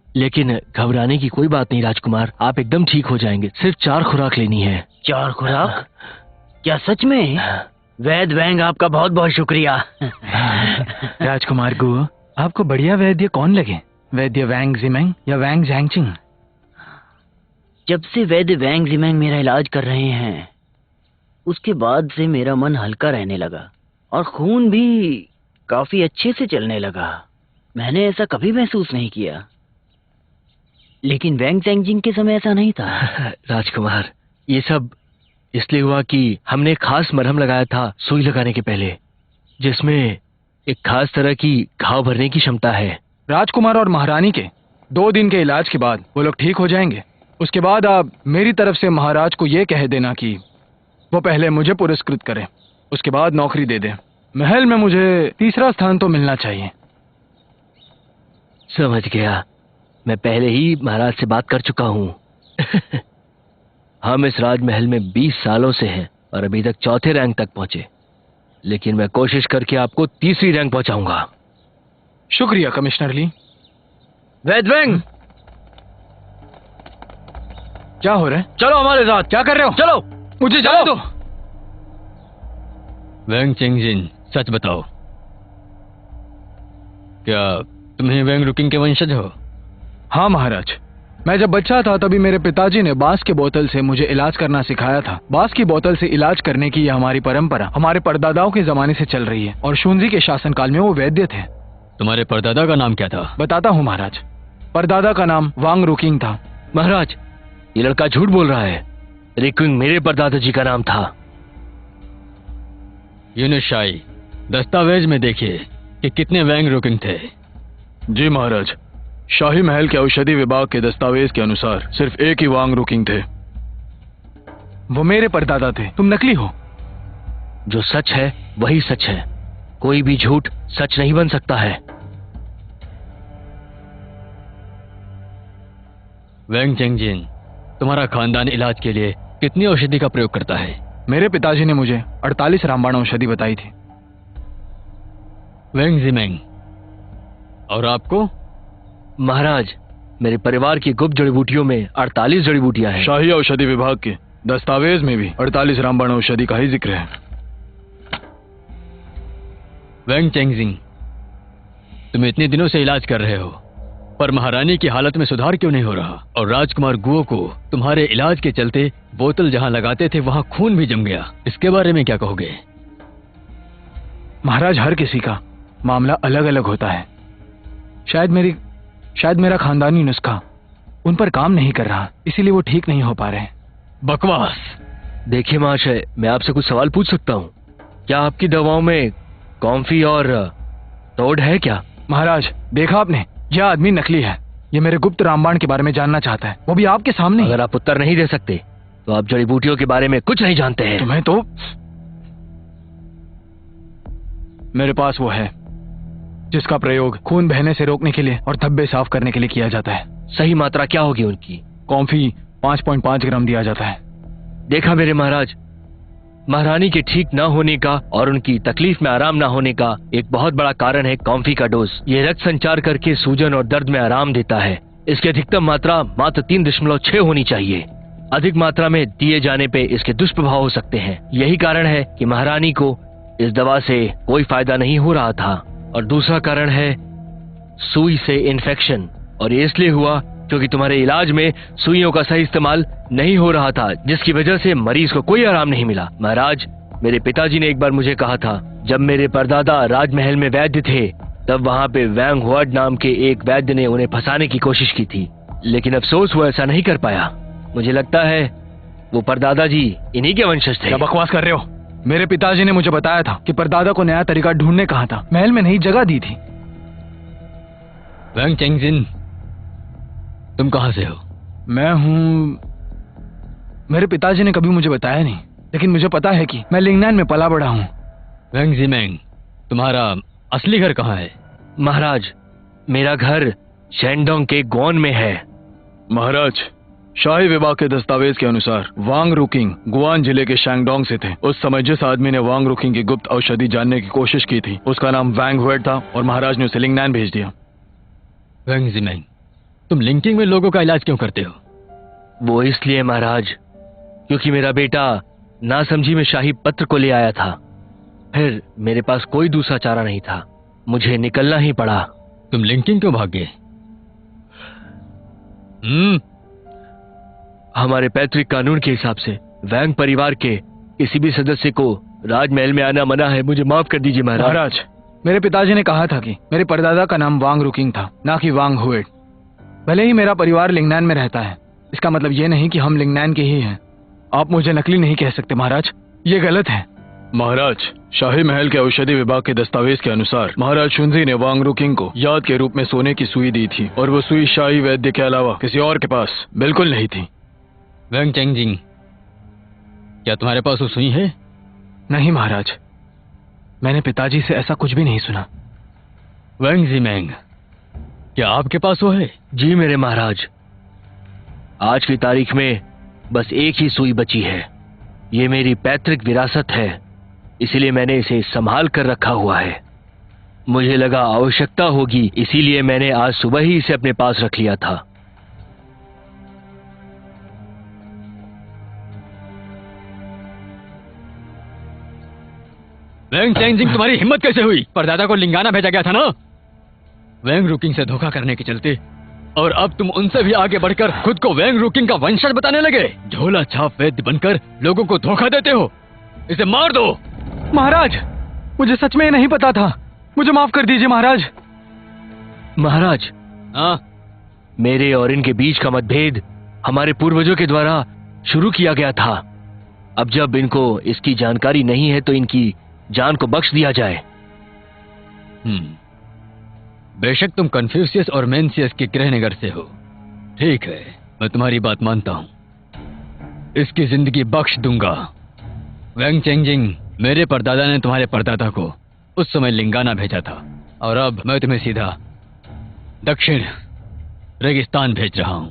S3: लेकिन घबराने की कोई बात नहीं राजकुमार, आप एकदम ठीक हो जाएंगे। सिर्फ 4 खुराक लेनी है।
S9: 4 खुराक? क्या सच में? वैद्य वैंग, आपका बहुत बहुत शुक्रिया।
S4: राजकुमार गुओ, आपको बढ़िया वैद्य कौन लगे? वैद्य वैंग जिमेंग या वैंग जैंगचिंग?
S9: जब से वैद्य वैंग जिमेंग मेरा इलाज कर रहे हैं उसके बाद से मेरा मन हल्का रहने लगा और खून भी काफी अच्छे से चलने लगा। मैंने ऐसा कभी महसूस नहीं किया, लेकिन वैंग जैंगचिंग के समय ऐसा नहीं था।
S3: राजकुमार, ये सब इसलिए हुआ कि हमने खास मरहम लगाया था सुई लगाने के पहले, जिसमें एक खास तरह की घाव भरने की क्षमता है।
S4: राजकुमार और महारानी के 2 दिन के इलाज के बाद वो लोग ठीक हो जाएंगे। उसके बाद आप मेरी तरफ से महाराज को ये कह देना कि वो पहले मुझे पुरस्कृत करें, उसके बाद नौकरी दे दें। महल में मुझे 3रा स्थान तो मिलना चाहिए।
S3: समझ गया, मैं पहले ही महाराज से बात कर चुका हूँ। हम इस राजमहल में 20 सालों से हैं और अभी तक 4थे रैंक तक पहुंचे, लेकिन मैं कोशिश करके आपको 3री रैंक पहुंचाऊंगा।
S4: शुक्रिया कमिश्नर ली।
S3: वैद्य वैंग,
S4: क्या हो रहा है?
S3: चलो हमारे साथ।
S4: क्या कर रहे हो?
S3: चलो,
S4: मुझे जाने दो।
S6: वैंग चेंगजिन, सच बताओ, क्या तुम ही वैंग रुकिंग के वंशज हो?
S4: हाँ महाराज, मैं जब बच्चा था तभी मेरे पिताजी ने बांस के बोतल से मुझे इलाज करना सिखाया था। बांस की बोतल से इलाज करने की यह हमारी परंपरा हमारे परदादाओं के जमाने से चल रही है और शुंजी के शासनकाल में वो वैद्य थे।
S6: तुम्हारे परदादा का नाम क्या था?
S4: बताता हूँ महाराज। परदादा का नाम वांग रुकिंग था।
S3: महाराज, ये लड़का झूठ बोल रहा है। रिक्विंग मेरे परदादा जी का नाम था।
S6: यूनुस शाही, दस्तावेज में देखिए कि कितने वैंग रुकिंग थे।
S7: जी महाराज, शाही महल के औषधि विभाग के दस्तावेज के अनुसार सिर्फ एक ही वांग रुकिंग थे।
S4: वो मेरे परदादा थे, तुम नकली हो।
S3: जो सच है वही सच है, कोई भी झूठ सच नहीं बन सकता है।
S6: वैंग चेंगजिन, तुम्हारा खानदान इलाज के लिए कितनी औषधि का प्रयोग करता है?
S4: मेरे पिताजी ने मुझे 48 रामबाण औषधि बताई थी।
S6: वैंग जिमेंग, और आपको?
S3: महाराज, मेरे परिवार की गुप्त जड़ी बूटियों में 48 जड़ी बूटियां हैं।
S7: शाही औषधि विभाग के दस्तावेज में भी 48 रामबाण औषधि का ही जिक्र है।
S6: वैंग चेंगजिन, तुम इतने दिनों से इलाज कर रहे हो, पर महारानी की हालत में सुधार क्यों नहीं हो रहा? और राजकुमार गुओ को तुम्हारे इलाज के चलते बोतल जहां लगाते थे वहां खून भी जम गया, इसके बारे में क्या कहोगे?
S4: महाराज, हर किसी का मामला अलग अलग होता है। शायद मेरा खानदानी नुस्खा उन पर काम नहीं कर रहा, इसीलिए वो ठीक नहीं हो पा रहे।
S6: बकवास।
S3: देखिए महाशय, मैं आपसे कुछ सवाल पूछ सकता हूँ? क्या आपकी दवाओं में कॉम्फी और तोड़ है क्या?
S4: महाराज, देखा आपने, यह आदमी नकली है। ये मेरे गुप्त रामबाण के बारे में जानना चाहता है, वो भी आपके सामने।
S3: अगर आप उत्तर नहीं दे सकते तो आप जड़ी बूटियों के बारे में कुछ नहीं जानते हैं।
S4: तुम्हें तो मेरे पास वो है जिसका प्रयोग खून बहने से रोकने के लिए और धब्बे साफ करने के लिए किया जाता है।
S3: सही मात्रा क्या होगी उनकी?
S4: कॉम्फी 5.5 ग्राम दिया जाता है।
S3: देखा मेरे महाराज, महारानी के ठीक न होने का और उनकी तकलीफ में आराम न होने का एक बहुत बड़ा कारण है कॉम्फी का डोज। ये रक्त संचार करके सूजन और दर्द में आराम देता है। इसकी अधिकतम मात्रा मात्र 3.6 होनी चाहिए। अधिक मात्रा में दिए जाने पे इसके दुष्प्रभाव हो सकते हैं। यही कारण है कि महारानी को इस दवा से कोई फायदा नहीं हो रहा था। और दूसरा कारण है सुई से इन्फेक्शन, और ये इसलिए हुआ क्योंकि तुम्हारे इलाज में सुइयों का सही इस्तेमाल नहीं हो रहा था, जिसकी वजह से मरीज को कोई आराम नहीं मिला। महाराज, मेरे पिताजी ने एक बार मुझे कहा था, जब मेरे परदादा राजमहल में वैद्य थे तब वहाँ पे वैंग हुआड नाम के एक वैद्य ने उन्हें फंसाने की कोशिश की थी, लेकिन अफसोस वो ऐसा नहीं कर पाया। मुझे लगता है वो परदादा जी इन्हीं के वंशज थे।
S4: क्या बकवास कर रहे हो? मेरे पिताजी ने मुझे बताया था कि परदादा को नया तरीका ढूंढने कहा था, महल में नई जगह दी थी।
S6: वैंग चेंगजिन, तुम कहाँ से हो?
S4: मैं हूँ, मेरे पिताजी ने कभी मुझे बताया नहीं, लेकिन मुझे पता है कि मैं लिंगनान में पला बड़ा हूँ।
S6: वैंग जिमेंग, तुम्हारा असली घर कहाँ है?
S3: महाराज, मेरा घर शेंडोंग के गोन में है।
S7: महाराज, शाही विभाग के दस्तावेज के अनुसार वांग रुकिंग गुआन जिले के शैंगडोंग से थे। उस समय जिस आदमी ने वांग रुकिंग की गुप्त औषधि जानने की कोशिश की थी उसका नाम वैंग हुएट था, और महाराज ने उसे लिंगनान भेज दिया।
S6: वैंग जिमेंग, तुम लिंकिंग में लोगों का इलाज क्यों करते हो?
S3: वो इसलिए महाराज, क्योंकि मेरा बेटा नासमझी में शाही पत्र को ले आया था। फिर मेरे पास कोई दूसरा चारा नहीं था, मुझे निकलना ही पड़ा।
S6: तुम लिंकिंग क्यों भाग गए?
S3: हमारे पैतृक कानून के हिसाब से वैंग परिवार के किसी भी सदस्य को राजमहल में आना मना है। मुझे माफ कर दीजिए महाराज।
S4: महाराज, मेरे पिताजी ने कहा था कि मेरे परदादा का नाम वांग रुकिंग था, ना कि वांग हुएट। भले ही मेरा परिवार लिंगनान में रहता है, इसका मतलब ये नहीं कि हम लिंगनान के ही हैं। आप मुझे नकली नहीं कह सकते महाराज, ये गलत है।
S7: महाराज, शाही महल के औषधि विभाग के दस्तावेज के अनुसार महाराज शुंजी ने वांग रुकिंग को याद के रूप में सोने की सुई दी थी, और वो सुई शाही वैद्य के अलावा किसी और के पास बिल्कुल नहीं थी।
S6: वैंग चेंगजिन, क्या तुम्हारे पास वो सुई है?
S4: नहीं महाराज, मैंने पिताजी से ऐसा कुछ भी नहीं सुना।
S6: वैंग जिमेंग, क्या आपके पास वो है?
S3: जी मेरे महाराज, आज की तारीख में बस एक ही सुई बची है। ये मेरी पैतृक विरासत है, इसीलिए मैंने इसे संभाल कर रखा हुआ है। मुझे लगा आवश्यकता होगी, इसीलिए मैंने आज सुबह ही इसे अपने पास रख लिया था।
S6: वैंग चेंगजिन, तुम्हारी हिम्मत कैसे हुई? परदादा को लिंगाना भेजा गया था ना? वैंग रुकिंग से धोखा करने के चलते, और अब तुम उनसे भी आगे बढ़कर खुद को वैंग रुकिंग का वंशज बताने लगे। झोला छाप वैद्य बनकर लोगों को धोखा देते हो। इसे मार दो।
S4: महाराज, मुझे सच में नहीं पता था, मुझे माफ कर दीजिए महाराज।
S3: महाराज,
S6: हाँ?
S3: मेरे और इनके बीच का मतभेद हमारे पूर्वजों के द्वारा शुरू किया गया था। अब जब इनको इसकी जानकारी नहीं है तो इनकी जान को बख्श दिया जाए।
S6: बेशक तुम कन्फ्यूशियस और मेंसियस के गृहनगर से हो, ठीक है, मैं तुम्हारी बात मानता हूं। इसकी जिंदगी बख्श दूंगा। वैंग चेंजिंग, मेरे परदादा ने तुम्हारे परदादा को उस समय लिंगाना भेजा था, और अब मैं तुम्हें सीधा दक्षिण रेगिस्तान भेज रहा हूं।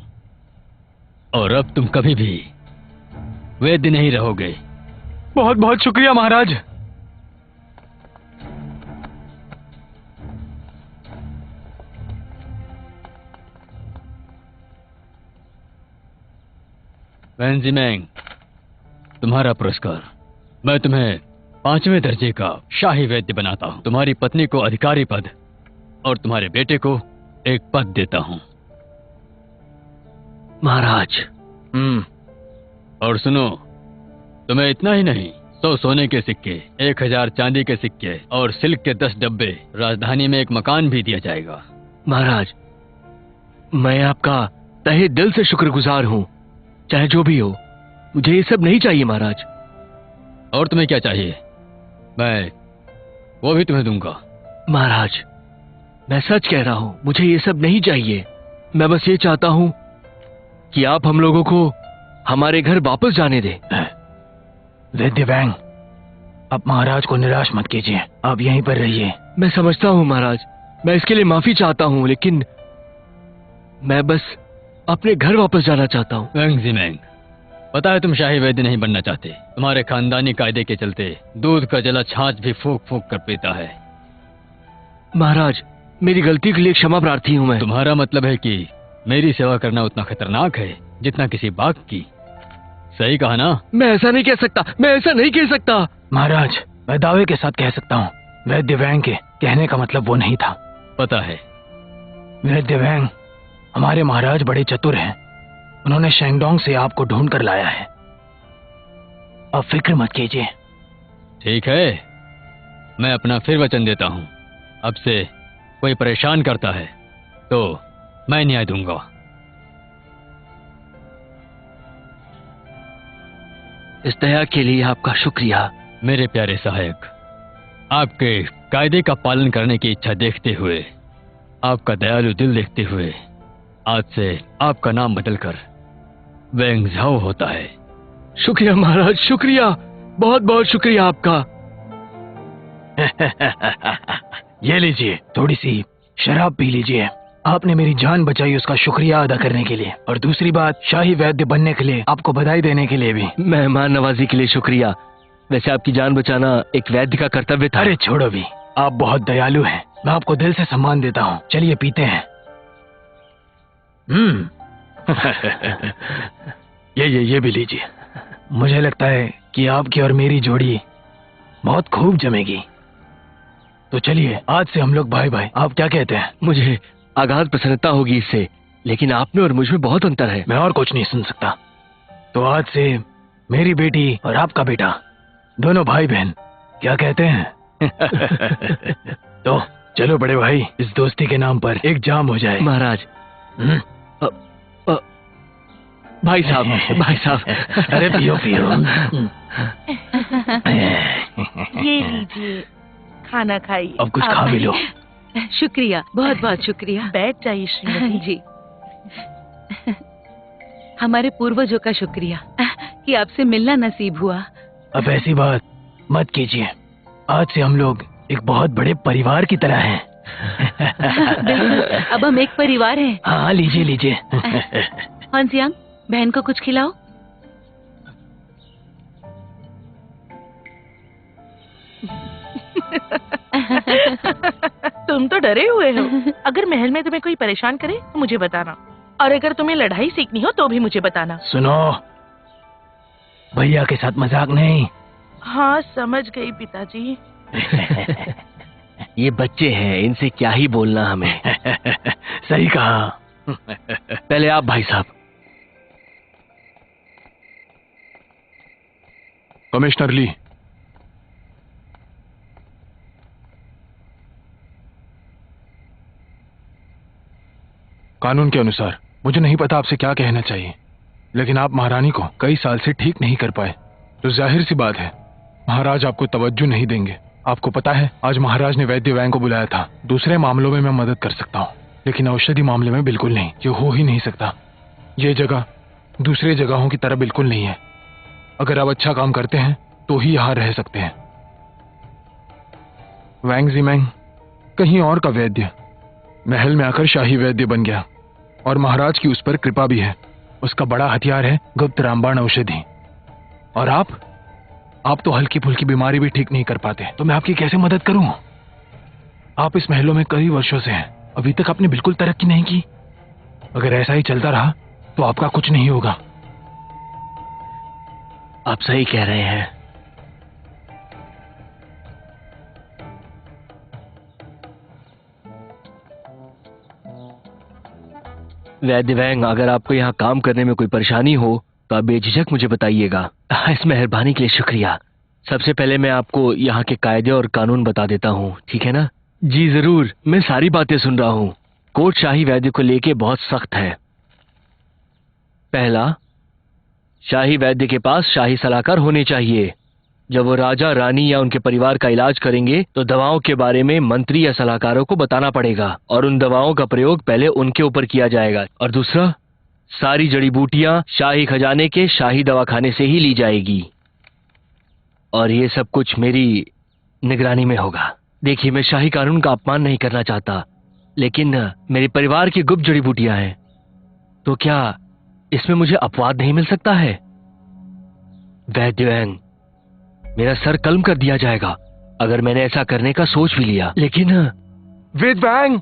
S6: और अब तुम कभी भी वैद्य नहीं रहोगे।
S4: बहुत बहुत शुक्रिया महाराज।
S6: वैन जिमेंग, तुम्हारा पुरस्कार। मैं तुम्हें 5वें दर्जे का शाही वैद्य बनाता हूं। तुम्हारी पत्नी को अधिकारी पद और तुम्हारे बेटे को एक पद देता हूं।
S3: महाराज।
S6: और सुनो, तुम्हें इतना ही नहीं, 100 सोने के सिक्के, 1000 चांदी के सिक्के और सिल्क के 10 डब्बे, राजधानी में एक मकान भी दिया जाएगा।
S3: महाराज, मैं आपका तहे दिल से शुक्रगुजार हूं। चाहे जो भी हो, मुझे ये सब नहीं चाहिए महाराज।
S6: और तुम्हें क्या चाहिए? मैं वो भी तुम्हें दूंगा।
S3: महाराज, मैं सच कह रहा हूं, मुझे ये सब नहीं चाहिए। मैं बस ये चाहता हूं कि आप हम लोगों को हमारे घर वापस जाने दें।
S4: वैद्य वैंग, आप महाराज को निराश मत कीजिए, आप यहीं पर रहिए।
S3: मैं समझता हूं महाराज, मैं इसके लिए माफी चाहता हूं, लेकिन मैं बस अपने घर वापस जाना चाहता हूं।
S6: वैंग जिमेंग, पता है तुम शाही वैद्य नहीं बनना चाहते। तुम्हारे खानदानी कायदे के चलते दूध का जला छाछ भी फूंक फूंक कर पीता है।
S3: महाराज, मेरी गलती के लिए क्षमा प्रार्थी हूं मैं।
S6: तुम्हारा मतलब है कि मेरी सेवा करना उतना खतरनाक है जितना किसी बाघ की। सही कहा ना?
S3: मैं ऐसा नहीं कह सकता, मैं ऐसा नहीं कह सकता।
S4: महाराज, मैं दावे के साथ कह सकता हूँ, वैद्य वैंग के कहने का मतलब वो नहीं था।
S6: पता है।
S4: वैद्य वैंग, हमारे महाराज बड़े चतुर हैं। उन्होंने शेंगडोंग से आपको ढूंढ कर लाया है। अब फिक्र मत कीजिए।
S6: ठीक है, मैं अपना फिर वचन देता हूँ, अब से कोई परेशान करता है तो मैं न्याय दूंगा।
S3: इस दया के लिए आपका शुक्रिया।
S6: मेरे प्यारे सहायक, आपके कायदे का पालन करने की इच्छा देखते हुए, आपका दयालु दिल देखते हुए, आज से आपका नाम बदलकर वैंग झाओ होता है।
S3: शुक्रिया महाराज, शुक्रिया, बहुत बहुत शुक्रिया आपका।
S4: ये लीजिए, थोड़ी सी शराब पी लीजिए। आपने मेरी जान बचाई, उसका शुक्रिया अदा करने के लिए, और दूसरी बात, शाही वैद्य बनने के लिए आपको बधाई देने के लिए भी।
S3: मेहमान नवाजी के लिए शुक्रिया। वैसे आपकी जान बचाना एक वैद्य का कर्तव्य था।
S4: अरे छोड़ो भी, आप बहुत दयालु हैं, मैं आपको दिल से सम्मान देता हूँ। चलिए पीते हैं। ये भी लीजिए। मुझे लगता है कि आपकी और मेरी जोड़ी बहुत खूब जमेगी। तो चलिए, आज से हम लोग भाई भाई। आप क्या कहते हैं?
S3: मुझे अगाध प्रसन्नता होगी इससे, लेकिन आप में और मुझ में बहुत अंतर है।
S4: मैं और कुछ नहीं सुन सकता। तो आज से मेरी बेटी और आपका बेटा दोनों भाई बहन, क्या कहते हैं? तो चलो बड़े भाई, इस दोस्ती के नाम पर एक जाम हो जाए।
S3: महाराज। भाई साहब, भाई साहब।
S4: अरे पियो पियो।
S5: ये लीजिए, खाना खाइए।
S4: अब कुछ खा भी लो।
S2: शुक्रिया, बहुत बहुत शुक्रिया।
S5: बैठ जाइए श्रीमती
S2: जी। हमारे पूर्वजों का शुक्रिया कि आपसे मिलना नसीब हुआ।
S4: अब ऐसी बात मत कीजिए, आज से हम लोग एक बहुत बड़े परिवार की तरह हैं।
S2: अब हम एक परिवार हैं।
S4: हाँ, लीजिए लीजिए।
S2: हॉन्सियांग, बहन को कुछ खिलाओ।
S5: तुम तो डरे हुए हो। अगर महल में तुम्हें कोई परेशान करे तो मुझे बताना, और अगर तुम्हें लड़ाई सीखनी हो तो भी मुझे बताना।
S4: सुनो, भैया के साथ मजाक नहीं।
S5: हाँ, समझ गई पिताजी।
S3: ये बच्चे हैं, इनसे क्या ही बोलना हमें।
S4: सही कहा।
S3: पहले आप भाई साहब।
S7: कमिश्नर ली, कानून के अनुसार मुझे नहीं पता आपसे क्या कहना चाहिए, लेकिन आप महारानी को कई साल से ठीक नहीं कर पाए, तो जाहिर सी बात है महाराज आपको तवज्जो नहीं देंगे।
S4: आपको पता है आज महाराज ने वैद्य वैंग को बुलाया था। दूसरे मामलों में मैं मदद कर सकता हूँ, लेकिन औषधि मामले में बिल्कुल नहीं। ये हो ही नहीं सकता। ये जगह दूसरे जगहों की तरह बिल्कुल नहीं है। अगर आप अच्छा काम करते हैं तो ही यहाँ रह सकते हैं। वैंग ज़िमैंग कहीं और का वैद्य महल में आकर शाही वैद्य बन गया, और महाराज की उस पर कृपा भी है। उसका बड़ा हथियार है गुप्त रामबाण औषधि। और आप तो हल्की फुल्की बीमारी भी ठीक नहीं कर पाते, तो मैं आपकी कैसे मदद करूं? आप इस महलों में कई वर्षों से हैं, अभी तक आपने बिल्कुल तरक्की नहीं की। अगर ऐसा ही चलता रहा तो आपका कुछ नहीं होगा।
S3: आप सही कह रहे हैं। वैद्य वैंग, अगर आपको यहाँ काम करने में कोई परेशानी हो तो आप बेझिझक मुझे बताइएगा। इस मेहरबानी के लिए शुक्रिया। सबसे पहले मैं आपको यहाँ के कायदे और कानून बता देता हूँ, ठीक है ना? जी जरूर, मैं सारी बातें सुन रहा हूँ। कोर्ट शाही वैद्य को लेके बहुत सख्त है। पहला, शाही वैद्य के पास शाही सलाहकार होने चाहिए। जब वो राजा, रानी या उनके परिवार का इलाज करेंगे तो दवाओं के बारे में मंत्री या सलाहकारों को बताना पड़ेगा, और उन दवाओं का प्रयोग पहले उनके ऊपर किया जाएगा। और दूसरा, सारी जड़ी बूटियां शाही खजाने के शाही दवाखाने से ही ली जाएगी, और ये सब कुछ मेरी निगरानी में होगा। देखिए, मैं शाही कानून का अपमान नहीं करना चाहता, लेकिन मेरे परिवार की गुप्त जड़ी बूटियां हैं, तो क्या इसमें मुझे अपवाद नहीं मिल सकता है? वैद्य वैंग, मेरा सर कलम कर दिया जाएगा अगर मैंने ऐसा करने का सोच भी लिया। लेकिन वैद्य वैंग,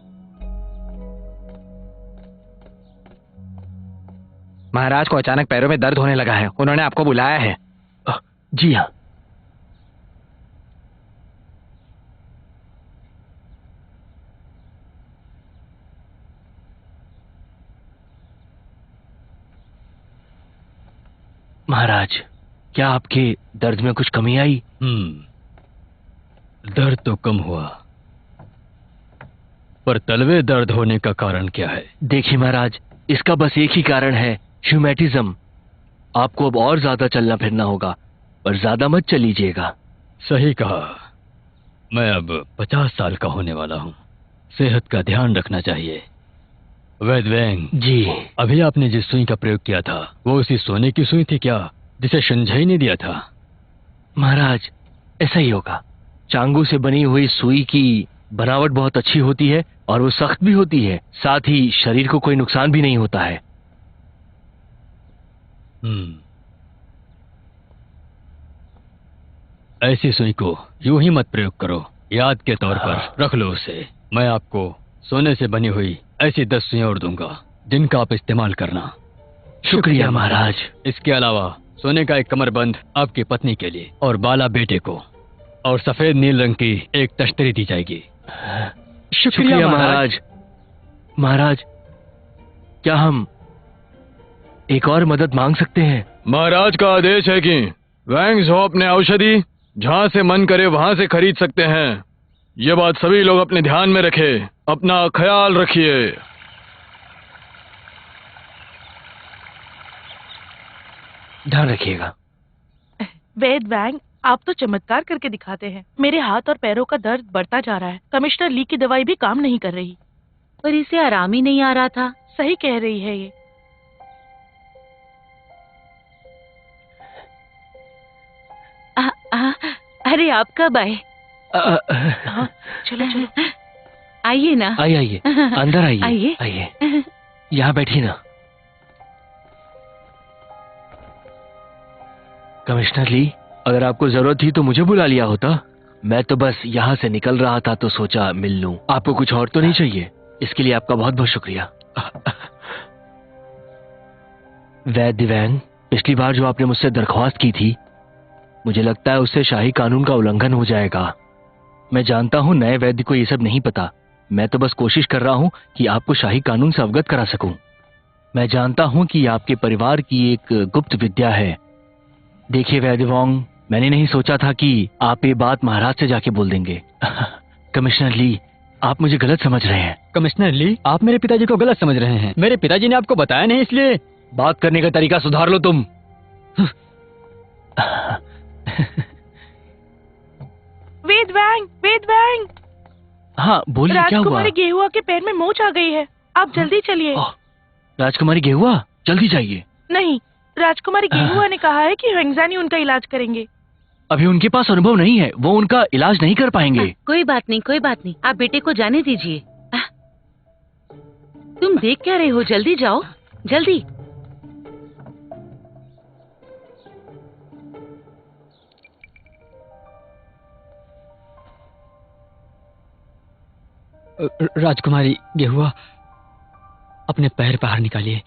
S10: महाराज को अचानक पैरों में दर्द होने लगा है, उन्होंने आपको बुलाया है।
S3: जी हाँ। महाराज, क्या आपके दर्द में कुछ कमी आई?
S6: दर्द तो कम हुआ, पर तलवे दर्द होने का कारण क्या है?
S3: देखिए महाराज, इसका बस एक ही कारण है, ह्यूमैटिज्म। आपको अब और ज्यादा चलना फिरना होगा, पर ज्यादा मत चलीजिएगा।
S6: सही कहा। मैं अब 50 साल का होने वाला हूँ। सेहत का ध्यान रखना चाहिए। वैद्य वैंग
S3: जी,
S6: अभी आपने जिस सुई का प्रयोग किया था वो उसी सोने की सुई थी क्या, जिसे संजय ने दिया था?
S3: महाराज, ऐसा ही होगा। चांगू से बनी हुई सुई की बनावट बहुत अच्छी होती है और वो सख्त भी होती है, साथ ही शरीर को कोई नुकसान भी नहीं होता है।
S6: ऐसी सुई को यूं ही मत प्रयोग करो, याद के तौर पर रख लो उसे। मैं आपको सोने से बनी हुई ऐसी 10 सुइयां और दूंगा, जिनका आप इस्तेमाल करना।
S3: शुक्रिया महाराज।
S6: इसके अलावा सोने का एक कमरबंद आपकी पत्नी के लिए और बाला बेटे को, और सफेद नील रंग की एक तश्तरी दी जाएगी।
S3: शुक्रिया महाराज। महाराज, क्या हम एक और मदद मांग सकते हैं?
S7: महाराज का आदेश है कि वैंग ज़ो अपने औषधि जहां से मन करे वहां से खरीद सकते हैं। ये बात सभी लोग अपने ध्यान में रखें, अपना ख्याल रखिए।
S3: ध्यान रखिएगा।
S11: वैद्य वैंग, आप तो चमत्कार करके दिखाते हैं। मेरे हाथ और पैरों का दर्द बढ़ता जा रहा है। कमिश्नर ली की दवाई भी काम नहीं कर रही।
S2: पर इसे आराम ही नहीं आ रहा था।
S11: सही कह रही है ये।
S2: अरे आप कब आए?
S11: चलो चलो,
S2: आइए ना।
S3: आइए, अंदर आइए।
S2: आइए।
S3: आइए, यहाँ बैठिए ना। कमिश्नर ली, अगर आपको जरूरत थी तो मुझे बुला लिया होता। मैं तो बस यहाँ से निकल रहा था तो सोचा मिल लूं। आपको कुछ और तो नहीं चाहिए? इसके लिए आपका बहुत बहुत शुक्रिया। वैद्य वैंग, पिछली बार जो आपने मुझसे दरख्वास्त की थी, मुझे लगता है उससे शाही कानून का उल्लंघन हो जाएगा। मैं जानता हूँ नए वैद्य को ये सब नहीं पता। मैं तो बस कोशिश कर रहा हूँ कि आपको शाही कानून से अवगत करा सकूं। मैं जानता हूँ कि आपके परिवार की एक गुप्त विद्या है। देखिए वैद्य वैंग, मैंने नहीं सोचा था कि आप ये बात महाराज से जाके बोल देंगे। कमिश्नर ली, आप मुझे गलत समझ रहे हैं।
S1: कमिश्नर ली, आप मेरे पिताजी को गलत समझ रहे हैं। मेरे पिताजी ने आपको बताया नहीं, इसलिए
S3: बात करने का तरीका सुधार लो तुम।
S11: वेद वेद वैंग।
S3: हाँ बोलिए, क्या हुआ?
S11: राजकुमारी गेहुआ के पैर में मोच आ गई है, आप जल्दी चलिए।
S3: राजकुमारी गेहुआ, जल्दी जाइए।
S11: नहीं, राजकुमारी गेहुआ ने कहा है कि हंगजानी उनका इलाज करेंगे।
S3: अभी उनके पास अनुभव नहीं है, वो उनका इलाज नहीं कर पाएंगे।
S2: कोई बात नहीं, आप बेटे को जाने दीजिए। तुम देख क्या रहे हो, जल्दी जाओ, जल्दी।
S1: राजकुमारी गेहुआ, अपने पैर बाहर निकालिए।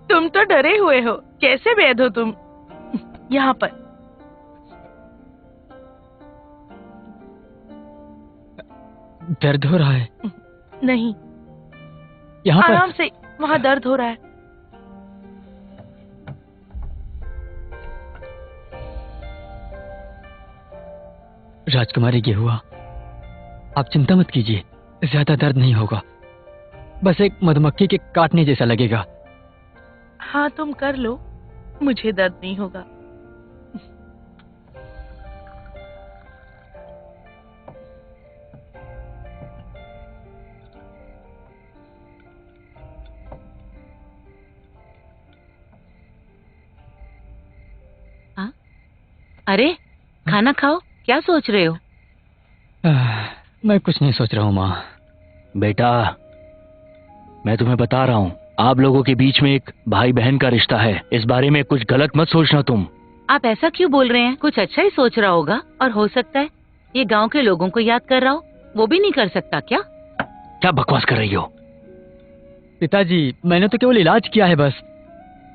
S11: तुम तो डरे हुए हो, कैसे वैद हो तुम? यहाँ पर
S1: दर्द हो रहा है?
S11: नहीं,
S1: यहाँ पर
S11: आराम से, वहाँ दर्द हो रहा है।
S1: राजकुमारी गेहुआ, आप चिंता मत कीजिए, ज्यादा दर्द नहीं होगा, बस एक मधुमक्खी के काटने जैसा लगेगा।
S11: हाँ तुम कर लो, मुझे दर्द नहीं होगा।
S2: अरे खाना खाओ, क्या सोच रहे हो?
S1: मैं कुछ नहीं सोच रहा हूँ माँ।
S3: बेटा, मैं तुम्हें बता रहा हूँ, आप लोगों के बीच में एक भाई बहन का रिश्ता है, इस बारे में कुछ गलत मत सोचना तुम।
S2: आप ऐसा क्यों बोल रहे हैं? कुछ अच्छा ही सोच रहा होगा, और हो सकता है ये गांव के लोगों को याद कर रहा हो। वो भी नहीं कर सकता क्या?
S3: क्या बकवास कर रही हो?
S1: पिताजी, मैंने तो केवल इलाज किया है बस,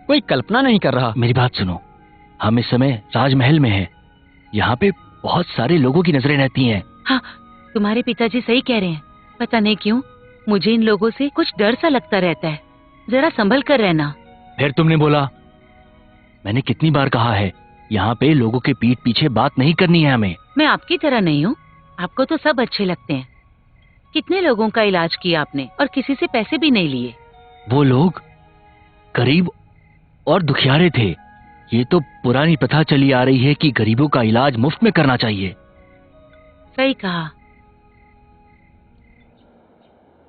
S1: कोई कल्पना नहीं कर रहा।
S3: मेरी बात सुनो, हम इस समय राजमहल में हैं, यहाँ पे बहुत सारे लोगों की नजरें रहती हैं।
S2: हाँ, तुम्हारे पिताजी सही कह रहे हैं। पता नहीं क्यों मुझे इन लोगों से कुछ डर सा लगता रहता है, जरा संभल कर रहना।
S3: फिर तुमने बोला, मैंने कितनी बार कहा है, यहाँ पे लोगों के पीठ पीछे बात नहीं करनी है हमें।
S2: मैं आपकी तरह नहीं हूँ, आपको तो सब अच्छे लगते हैं। कितने लोगों का इलाज किया आपने और किसी से पैसे भी नहीं लिए।
S3: वो लोग गरीब और दुखियारे थे। ये तो पुरानी प्रथा चली आ रही है कि गरीबों का इलाज मुफ्त में करना चाहिए।
S2: सही कहा।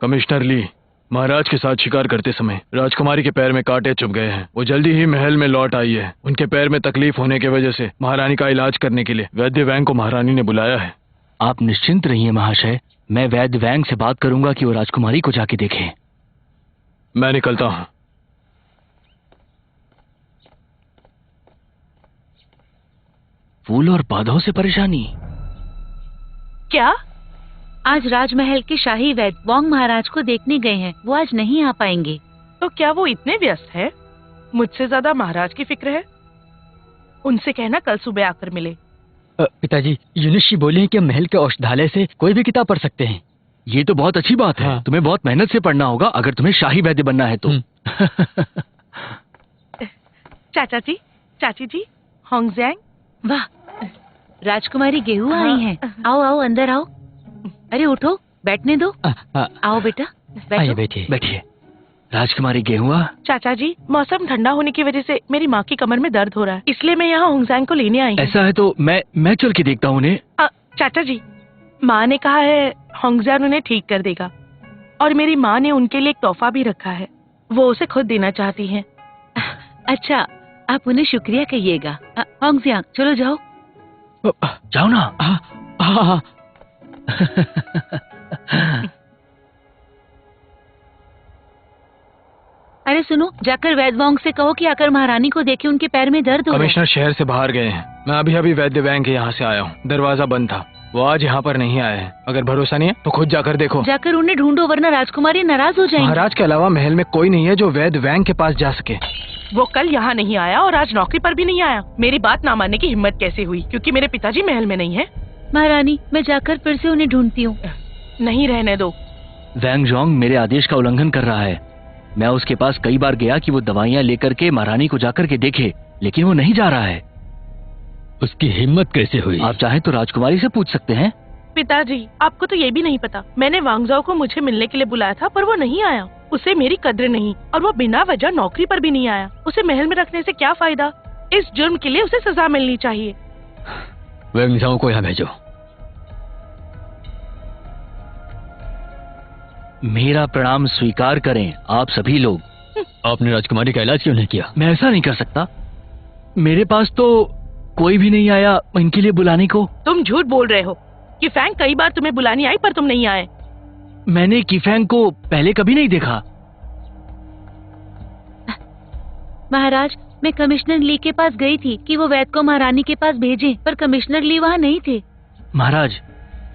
S7: कमिश्नर ली, महाराज के साथ शिकार करते समय राजकुमारी के पैर में कांटे चुभ गए हैं। वो जल्दी ही महल में लौट आई है। उनके पैर में तकलीफ होने की वजह से महारानी का इलाज करने के लिए वैद्य वैंग को महारानी ने बुलाया है।
S3: आप निश्चिंत रहिए महाशय, मैं वैद्य वैंग से बात करूंगा कि वो राजकुमारी को जाके देखें।
S7: मैं निकलता हूँ।
S3: फूल और पौधों से परेशानी?
S11: क्या?
S2: आज राजमहल के शाही वैद्य वांग महाराज को देखने गए हैं, वो आज नहीं आ पाएंगे।
S11: तो क्या वो इतने व्यस्त है? मुझसे ज्यादा महाराज की फिक्र है। उनसे कहना कल सुबह आकर मिले।
S1: पिताजी, यूनिशी बोली है कि महल के औषधालय से कोई भी किताब पढ़ सकते हैं।
S3: ये तो बहुत अच्छी बात है।
S1: हाँ।
S3: तुम्हें बहुत मेहनत से पढ़ना होगा अगर तुम्हें शाही वैद्य बनना है तो।
S11: चाची जी, हॉन्गजैंग।
S2: वाह, राजकुमारी गेहुआ आई हैं। आओ आओ, अंदर आओ। अरे उठो, बैठने दो। आओ बेटा, बैठो।
S3: बैठिए। राजकुमारी गेहुआ।
S11: चाचा जी, मौसम ठंडा होने की वजह से मेरी माँ की कमर में दर्द हो रहा है, इसलिए मैं यहाँ हॉन्गजैंग को लेने आई हूँ।
S3: ऐसा है तो मैं चल के देखता हूँ उन्हें।
S11: चाचा जी, माँ ने कहा है हॉन्गजैंग उन्हें ठीक कर देगा, और मेरी माँ ने उनके लिए एक तोहफा भी रखा है, वो उसे खुद देना चाहती हैं।
S2: अच्छा, आप उन्हें शुक्रिया कहिएगा। हॉन्गजैंग, चलो जाओ।
S3: जाओ ना।
S1: हाँ।
S2: अरे सुनो, जाकर वैद्य वांग से कहो कि आकर महारानी को देखे, उनके पैर में दर्द हो रहा है।
S4: कमिश्नर शहर से बाहर गए हैं। मैं अभी अभी वैद्य वैंग के यहाँ से आया हूँ। दरवाजा बंद था, वो आज यहाँ पर नहीं आए हैं। अगर भरोसा नहीं है तो खुद जाकर देखो।
S2: जाकर उन्हें ढूंढो, वरना राजकुमारी नाराज हो जाएंगी।
S4: महाराज के अलावा महल में कोई नहीं है जो वैद्य वैंग के पास जा सके।
S11: वो कल यहाँ नहीं आया और आज नौकरी पर भी नहीं आया। मेरी बात ना मानने की हिम्मत कैसे हुई? क्योंकि मेरे पिताजी महल में नहीं है।
S2: महारानी, मैं जाकर फिर से उन्हें ढूंढती हूँ।
S11: नहीं, रहने दो।
S3: वैंग जोंग मेरे आदेश का उल्लंघन कर रहा है। मैं उसके पास कई बार गया कि वो दवाइयाँ लेकर के महारानी को जाकर के देखे, लेकिन वो नहीं जा रहा है।
S6: उसकी हिम्मत कैसे हुई?
S3: आप चाहे तो राजकुमारी से पूछ सकते हैं।
S11: पिताजी, आपको तो ये भी नहीं पता, मैंने वांगजाओ को मुझे मिलने के लिए बुलाया था पर वो नहीं आया। उसे मेरी कद्र नहीं और वो बिना वजह नौकरी पर भी नहीं आया। उसे महल में रखने से क्या फायदा? इस जुर्म के लिए उसे सजा मिलनी चाहिए।
S6: वांगजाओ को यहाँ भेजो।
S3: मेरा प्रणाम स्वीकार करें आप सभी लोग।
S6: आपने राजकुमारी का इलाज क्यों नहीं किया?
S3: मैं ऐसा नहीं कर सकता, मेरे पास तो कोई भी नहीं आया इनके लिए बुलाने को।
S11: तुम झूठ बोल रहे हो। किफैंग कई बार तुम्हें बुलाने आई पर तुम नहीं आए।
S3: मैंने किफैंग को पहले कभी नहीं देखा।
S2: महाराज, मैं कमिश्नर ली के पास गई थी कि वो वैद्य को महारानी के पास भेजें, पर कमिश्नर ली वहाँ नहीं थे।
S3: महाराज,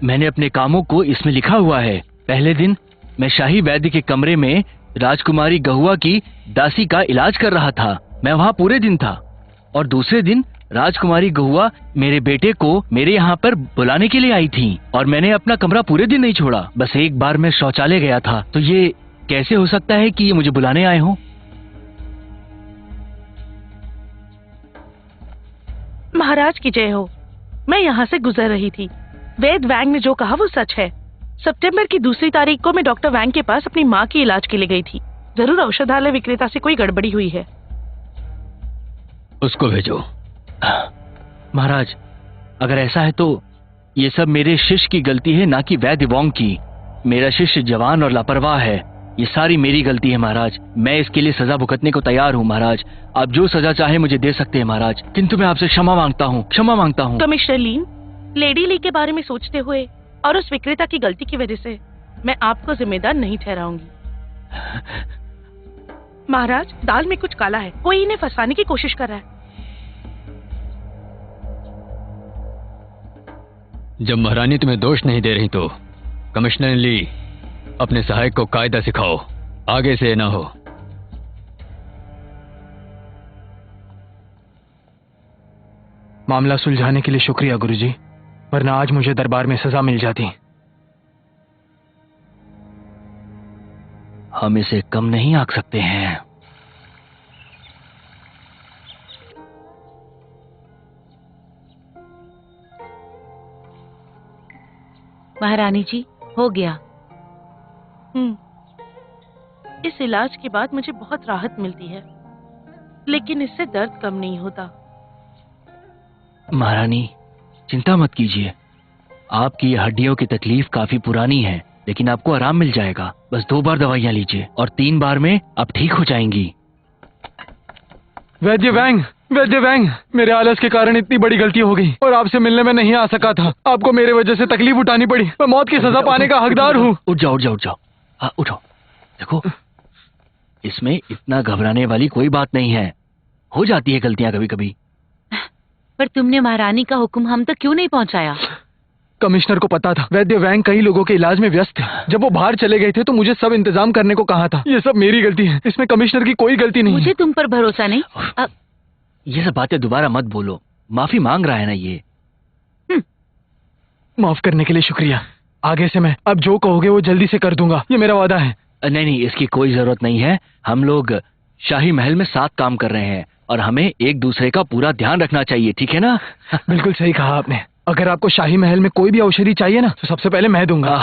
S3: मैंने अपने कामों को इसमें लिखा हुआ है। पहले दिन मैं शाही वैद्य के कमरे में राजकुमारी गहुआ की दासी का इलाज कर रहा था। मैं वहाँ पूरे दिन था। और दूसरे दिन राजकुमारी गहुआ मेरे बेटे को मेरे यहाँ पर बुलाने के लिए आई थी और मैंने अपना कमरा पूरे दिन नहीं छोड़ा। बस एक बार मैं शौचालय गया था। तो ये कैसे हो सकता है कि ये मुझे बुलाने आए हों?
S11: महाराज की जय हो। मैं यहाँ से गुजर रही थी। वेद वैंग ने जो कहा वो सच है। सितंबर की 2 तारीख को मैं डॉक्टर वैंग के पास अपनी माँ की इलाज के लिए गई थी। जरूर औषधालय विक्रेता से कोई गड़बड़ी हुई है।
S6: उसको भेजो।
S3: महाराज, अगर ऐसा है तो ये सब मेरे शिष्य की गलती है, ना कि वैद्य वोंग की। मेरा शिष्य जवान और लापरवाह है। ये सारी मेरी गलती है महाराज। मैं इसके लिए सजा भुगतने को तैयार हूँ महाराज। आप जो सजा चाहे मुझे दे सकते हैं महाराज, किंतु मैं आपसे क्षमा मांगता हूँ, क्षमा मांगता हूँ।
S11: कमिश्नर लीन, लेडी ली के बारे में सोचते हुए और उस विक्रेता की गलती की वजह से मैं आपको जिम्मेदार नहीं ठहराऊंगी। महाराज, दाल में कुछ काला है। कोई इन्हें फंसाने की कोशिश कर रहा है।
S6: जब महारानी तुम्हें दोष नहीं दे रही तो कमिश्नर ली, अपने सहायक को कायदा सिखाओ, आगे से ना हो।
S4: मामला सुलझाने के लिए शुक्रिया गुरुजी, वरना आज मुझे दरबार में सजा मिल जाती।
S3: हम इसे कम नहीं आंक सकते हैं।
S2: महारानी जी, हो गया।
S11: इस इलाज के बाद मुझे बहुत राहत मिलती है, लेकिन इससे दर्द कम नहीं होता।
S3: महारानी, चिंता मत कीजिए। आपकी ये हड्डियों की तकलीफ काफी पुरानी है, लेकिन आपको आराम मिल जाएगा। बस 2 बार दवाइयाँ लीजिए और 3 बार में आप ठीक हो जाएंगी।
S4: वैद्य वैंग, वैद्य वैंग, मेरे आलस के कारण इतनी बड़ी गलती हो गई और आपसे मिलने में नहीं आ सका था। आपको मेरे वजह से तकलीफ उठानी पड़ी। मैं मौत की सजा पाने का हकदार हूँ।
S3: उठ जाओ, उठ जाओ, उठ जाओ। हाँ, उठो। देखो, इसमें इतना घबराने वाली कोई बात नहीं है। हो जाती है गलतियां कभी कभी।
S2: पर तुमने महारानी का हुक्म हम तक क्यों नहीं पहुंचाया?
S4: कमिश्नर को पता था वैद्य वैंग कई लोगों के इलाज में व्यस्त थे। जब वो बाहर चले गए थे तो मुझे सब इंतजाम करने को कहा था। ये सब मेरी गलती है, इसमें कमिश्नर की कोई गलती नहीं।
S2: मुझे तुम पर भरोसा नहीं।
S3: ये सब बातें दोबारा मत बोलो। माफी मांग रहा है ना ये।
S4: माफ करने के लिए शुक्रिया। आगे से मैं अब जो कहोगे वो जल्दी से कर दूंगा, ये मेरा वादा है।
S3: नहीं नहीं, इसकी कोई जरूरत नहीं है। हम लोग शाही महल में साथ काम कर रहे हैं और हमें एक दूसरे का पूरा ध्यान रखना चाहिए, ठीक है ना?
S4: बिल्कुल सही कहा आपने। अगर आपको शाही महल में कोई भी औषधि चाहिए ना तो सबसे पहले मैं दूंगा।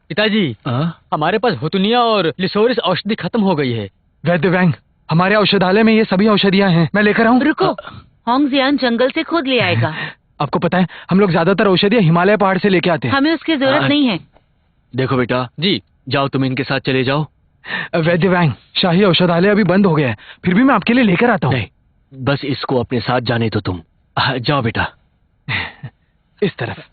S1: पिताजी, हमारे पास हुतुनिया और लिसोरिस औषधि खत्म हो गई है।
S4: वैद्य वैंग, हमारे औषधालय में ये सभी औषधियाँ हैं, मैं लेकर आऊँ?
S2: रुको, होंगजियान जंगल से खुद ले आएगा।
S4: आपको पता है हम लोग ज्यादातर औषधियाँ हिमालय पहाड़ से लेके आते हैं।
S2: हमें उसकी जरूरत नहीं है।
S3: देखो बेटा जी, जाओ तुम इनके साथ चले जाओ।
S4: वैद्य वैंग, शाही औषधालय अभी बंद हो गया है, फिर भी मैं आपके लिए लेकर आता हूँ।
S3: नहीं, बस इसको अपने साथ जाने दो तुम। जाओ बेटा।
S4: इस तरफ।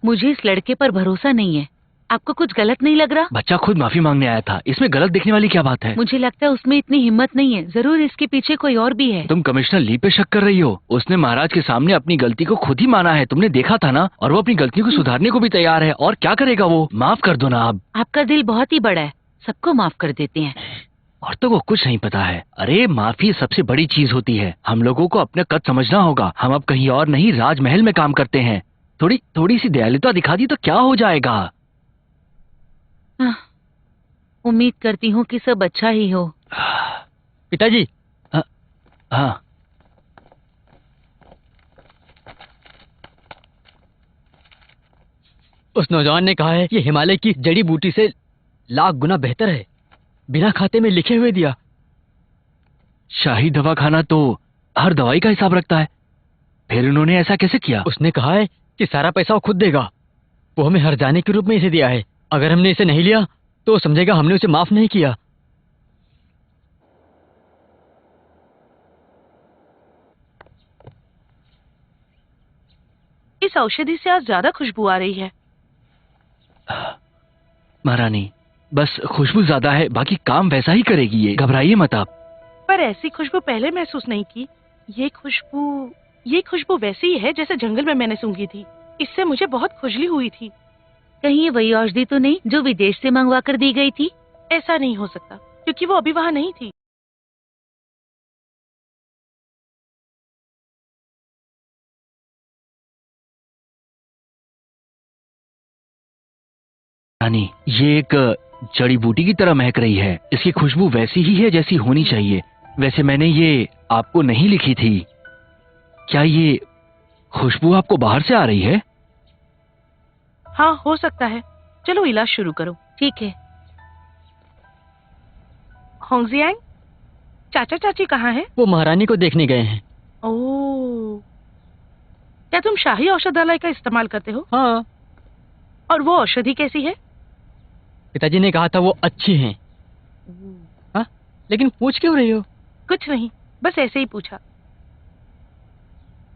S2: मुझे इस लड़के पर भरोसा नहीं है। आपको कुछ गलत नहीं लग रहा?
S3: बच्चा खुद माफी मांगने आया था, इसमें गलत देखने वाली क्या बात है?
S2: मुझे लगता है उसमें इतनी हिम्मत नहीं है। जरूर इसके पीछे कोई और भी है।
S3: तुम कमिश्नर ली पे शक कर रही हो? उसने महाराज के सामने अपनी गलती को खुद ही माना है, तुमने देखा था ना। और वो अपनी गलती को सुधारने को भी तैयार है। और क्या करेगा वो? माफ कर दो ना आप।
S2: आपका दिल बहुत ही बड़ा है, सबको माफ कर देते हैं।
S3: औरतों को कुछ नहीं पता है। अरे माफी सबसे बड़ी चीज होती है। हम लोगों को अपना कद समझना होगा। हम अब कहीं और नहीं, राजमहल में काम करते हैं। थोड़ी सी दयालुता दिखा दी तो क्या हो जाएगा?
S2: उम्मीद करती हूँ कि सब अच्छा ही हो।
S1: पिताजी।
S3: हाँ।
S1: उस नौजवान ने कहा है कि हिमालय की जड़ी बूटी से लाख गुना बेहतर है। बिना खाते में लिखे हुए दिया।
S3: शाही दवाखाना तो हर दवाई का हिसाब रखता है, फिर उन्होंने ऐसा कैसे किया?
S1: उसने कहा है कि सारा पैसा वो खुद देगा। वो हमें हर जाने के रूप में इसे दिया है। अगर हमने इसे नहीं लिया तो वो समझेगा हमने उसे माफ नहीं किया।
S11: इस औषधि से आज ज्यादा खुशबू आ रही है।
S3: महारानी, बस खुशबू ज्यादा है, बाकी काम वैसा ही करेगी ये, घबराइए मत आप।
S11: पर ऐसी खुशबू पहले महसूस नहीं की। ये खुशबू वैसी ही है जैसे जंगल में मैंने सूंघी थी। इससे मुझे बहुत खुजली हुई थी।
S2: कहीं ये वही औषधि तो नहीं जो विदेश से मंगवा कर दी गई थी?
S11: ऐसा नहीं हो सकता क्योंकि वो अभी वहाँ नहीं थी।
S3: रानी, ये एक जड़ी बूटी की तरह महक रही है। इसकी खुशबू वैसी ही है जैसी होनी चाहिए। वैसे मैंने ये आपको नहीं लिखी थी। क्या ये खुशबू आपको बाहर से आ रही है?
S11: हाँ, हो सकता है। चलो इलाज शुरू करो।
S2: ठीक है।
S11: होंगजियांग, चाचा चाची कहाँ हैं?
S1: वो महारानी को देखने गए हैं।
S11: ओह, क्या तुम शाही औषधालय का इस्तेमाल करते हो?
S1: हाँ।
S11: और वो औषधि कैसी है?
S1: पिताजी ने कहा था वो अच्छी हैं। हाँ, लेकिन पूछ क्यों रही हो?
S11: कुछ नहीं, बस ऐसे ही पूछा।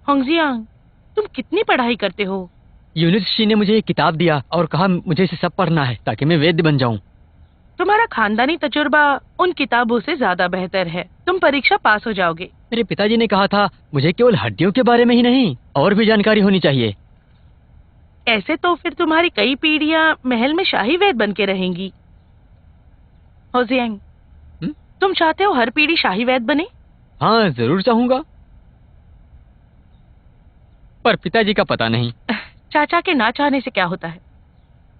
S11: होंगजियांग, तुम कितनी पढ़ाई करते हो?
S1: यूनिवर्सिटी ने मुझे एक किताब दिया और कहा मुझे इसे सब पढ़ना है ताकि मैं वैद्य बन जाऊं।
S11: तुम्हारा खानदानी तजुर्बा उन किताबों से ज्यादा बेहतर है। तुम परीक्षा पास हो जाओगे।
S1: मेरे पिताजी ने कहा था मुझे केवल हड्डियों के बारे में ही नहीं और भी जानकारी होनी चाहिए।
S11: ऐसे तो फिर तुम्हारी कई पीढ़ियां महल में शाही वैद्य बन के रहेंगी। होंगजियांग, तुम चाहते हो हर पीढ़ी शाही वैद्य बने?
S1: हाँ, जरूर चाहूंगा, पर पिताजी का पता नहीं।
S11: चाचा के ना चाहने से क्या होता है?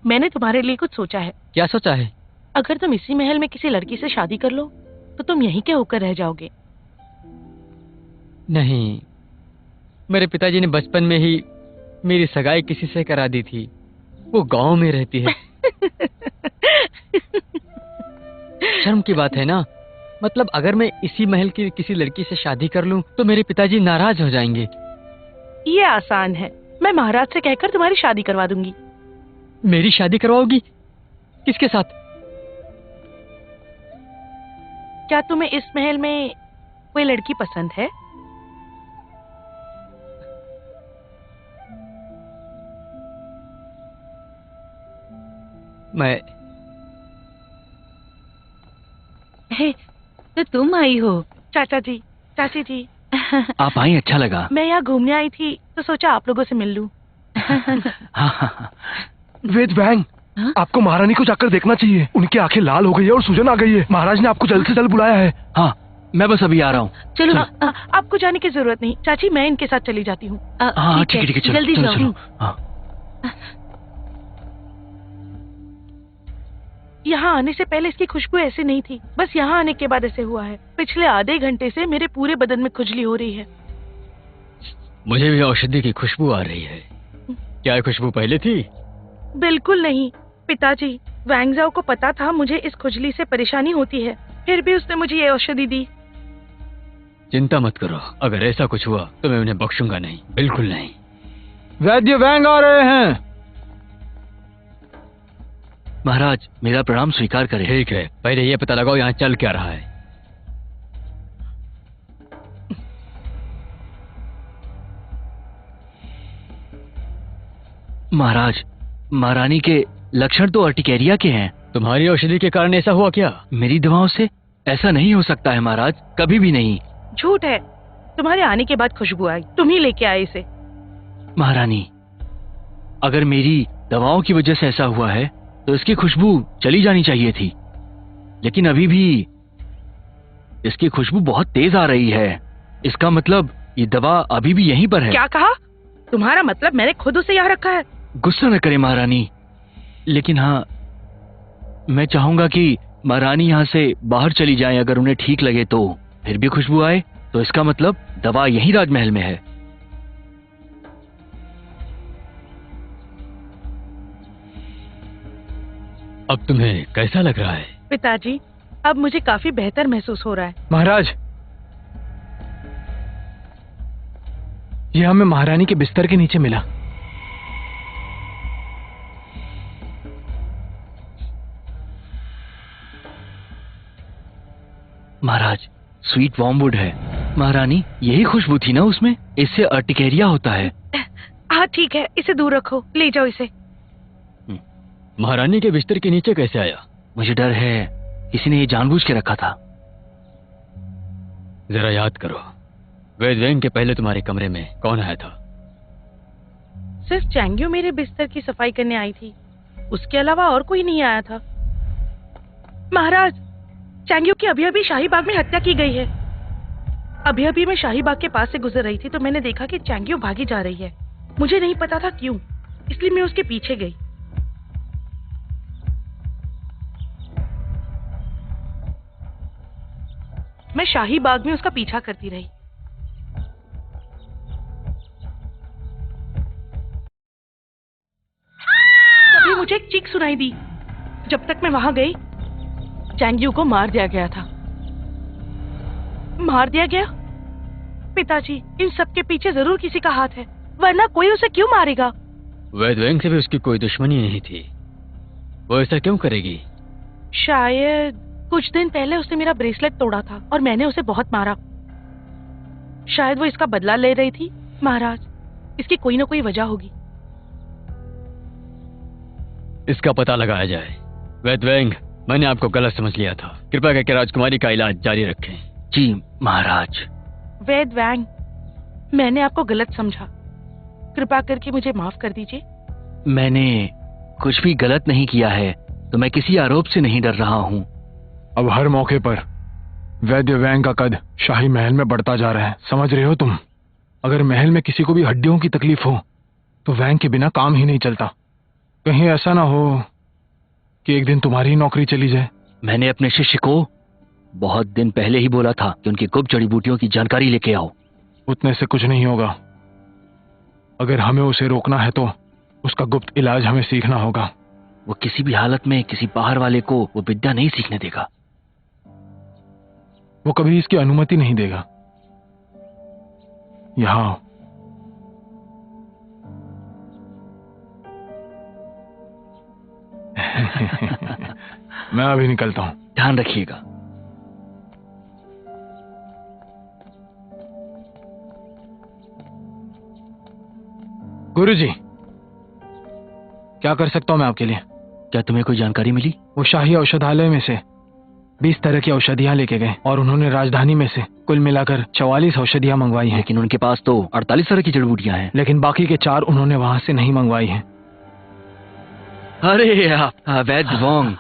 S11: मैंने तुम्हारे लिए कुछ सोचा है।
S1: क्या सोचा है?
S11: अगर तुम इसी महल में किसी लड़की से शादी कर लो तो तुम यहीं के होकर रह जाओगे।
S1: नहीं, मेरे पिताजी ने बचपन में ही मेरी सगाई किसी से करा दी थी। वो गांव में रहती है। शर्म की बात है ना। मतलब अगर मैं इसी महल की किसी लड़की से शादी कर लूं तो मेरे पिताजी नाराज हो जाएंगे।
S11: ये आसान है, मैं महाराज से कहकर तुम्हारी शादी करवा दूंगी।
S1: मेरी शादी करवाओगी? किसके साथ?
S11: क्या तुम्हें इस महल में कोई लड़की पसंद है?
S1: मैं
S2: हे, तो तुम आई हो?
S11: चाचा जी, चाची जी।
S3: आप आई, अच्छा लगा।
S11: मैं यहाँ घूमने आई थी तो सोचा आप लोगों से मिल लूं।
S7: वेद वैंग, आपको महारानी को जाकर देखना चाहिए। उनकी आंखें लाल हो गई है और सूजन आ गई है। महाराज ने आपको जल्द से जल्द बुलाया है।
S3: हाँ, मैं बस अभी आ रहा हूँ।
S11: चलो। आपको जाने की जरूरत नहीं चाची, मैं इनके साथ चली जाती हूँ।
S3: हाँ ठीक है, चलो,
S2: जल्दी
S3: चलो,
S2: जाओ।
S3: चलो। हाँ।
S11: यहाँ आने से पहले इसकी खुशबू ऐसी नहीं थी, बस यहाँ आने के बाद ऐसे हुआ है। पिछले आधे घंटे से मेरे पूरे बदन में खुजली हो रही है।
S1: मुझे भी औषधि की खुशबू आ रही है। क्या ये खुशबू पहले थी?
S11: बिल्कुल नहीं पिताजी, वैंगजाओ को पता था मुझे इस खुजली से परेशानी होती है, फिर भी उसने मुझे ये औषधि दी।
S1: चिंता मत करो, अगर ऐसा कुछ हुआ तो मैं उन्हें बख्शूंगा नहीं, बिल्कुल नहीं।
S4: वैद्य वैंग आ रहे हैं।
S3: महाराज, मेरा प्रणाम स्वीकार करें।
S1: ठीक है, पहले ये पता लगाओ यहाँ चल क्या रहा है।
S3: महाराज, महारानी के लक्षण तो अर्टिकेरिया के हैं।
S1: तुम्हारी औषधि के कारण ऐसा हुआ क्या?
S3: मेरी दवाओं से ऐसा नहीं हो सकता है महाराज, कभी भी नहीं।
S11: झूठ है, तुम्हारे आने के बाद खुशबू आई, तुम ही लेके आए इसे।
S3: महारानी, अगर मेरी दवाओं की वजह से ऐसा हुआ है तो इसकी खुशबू चली जानी चाहिए थी, लेकिन अभी भी इसकी खुशबू बहुत तेज आ रही है। इसका मतलब ये दवा अभी भी यहीं पर है।
S11: क्या कहा? तुम्हारा मतलब मैंने खुद उसे यहाँ रखा है?
S3: गुस्सा न करें महारानी, लेकिन हाँ, मैं चाहूंगा कि महारानी यहाँ से बाहर चली जाएं अगर उन्हें ठीक लगे तो। फिर भी खुशबू आए तो इसका मतलब दवा यही राजमहल में है।
S6: अब तुम्हें कैसा लग रहा है?
S11: पिताजी, अब मुझे काफी बेहतर महसूस हो रहा है।
S4: महाराज, ये हमें महारानी के बिस्तर के नीचे मिला।
S3: महाराज, स्वीट वॉर्मवुड है। महारानी, यही खुशबू थी ना उसमें? इससे अर्टिकेरिया होता है।
S11: हाँ ठीक है, इसे दूर रखो, ले जाओ इसे।
S6: महारानी के बिस्तर के नीचे कैसे आया?
S3: मुझे डर है किसी ने ये जानबूझ के रखा था।
S6: जरा याद करो, वैद वैंग के पहले तुम्हारे कमरे में कौन आया था?
S11: सिर्फ चैंग्यू मेरे बिस्तर की सफाई करने आई थी, उसके अलावा और कोई नहीं आया था। महाराज, चैंग्यू की अभी अभी शाही बाग में हत्या की गई है। अभी अभी मैं शाही बाग के पास से गुजर रही थी तो मैंने देखा कि चैंग्यू भागी जा रही है। मुझे नहीं पता था क्यों, इसलिए मैं उसके पीछे गई। मैं शाही बाग में उसका पीछा करती रही। तभी मुझे एक चीख सुनाई दी। जब तक मैं वहां गई, चैंग्यू को मार दिया गया था। मार दिया गया? पिताजी, इन सब के पीछे जरूर किसी का हाथ है, वरना कोई उसे क्यों मारेगा?
S6: वैद वैंग से भी उसकी कोई दुश्मनी नहीं थी, वो ऐसा क्यों करेगी?
S11: शायद कुछ दिन पहले उसने मेरा ब्रेसलेट तोड़ा था और मैंने उसे बहुत मारा। शायद वो इसका बदला ले रही थी। महाराज, इसकी कोई ना कोई वजह होगी।
S6: इसका पता लगाया जाए। वैद वैंग, मैंने आपको गलत समझ लिया था, कृपया करके राजकुमारी का इलाज जारी रखें।
S3: जी महाराज।
S11: वैद वैंग, मैंने आपको गलत समझा, कृपा करके मुझे माफ कर दीजिए।
S3: मैंने कुछ भी गलत नहीं किया है, तो मैं किसी आरोप से नहीं डर रहा हूँ।
S7: अब हर मौके पर वैद्य वैंग का कद शाही महल में बढ़ता जा रहा है, समझ रहे हो तुम? अगर महल में किसी को भी हड्डियों की तकलीफ हो तो वैंग के बिना काम ही नहीं चलता। कहीं ऐसा ना हो कि एक दिन तुम्हारी नौकरी चली जाए।
S3: मैंने अपने शिष्य को बहुत दिन पहले ही बोला था कि उनकी गुप्त जड़ी बूटियों की जानकारी लेके आओ।
S7: उतने से कुछ नहीं होगा। अगर हमें उसे रोकना है तो उसका गुप्त इलाज हमें सीखना होगा।
S3: वो किसी भी हालत में किसी बाहर वाले को वो विद्या नहीं सीखने देगा।
S7: वो कभी इसकी अनुमति नहीं देगा। यहाँ मैं अभी निकलता हूं।
S3: ध्यान रखिएगा।
S4: गुरुजी, क्या कर सकता हूं मैं आपके लिए?
S3: क्या तुम्हें कोई जानकारी मिली?
S4: वो शाही औषधालय में से 20 तरह की औषधियां लेके गए और उन्होंने राजधानी में से कुल मिलाकर 44 औषधियां मंगवाई हैं।
S3: लेकिन उनके पास तो 48 तरह की जड़ी बूटियां हैं।
S4: लेकिन बाकी के 4 उन्होंने वहां से नहीं मंगवाई हैं।
S3: अरे वैद्य वॉन्ग,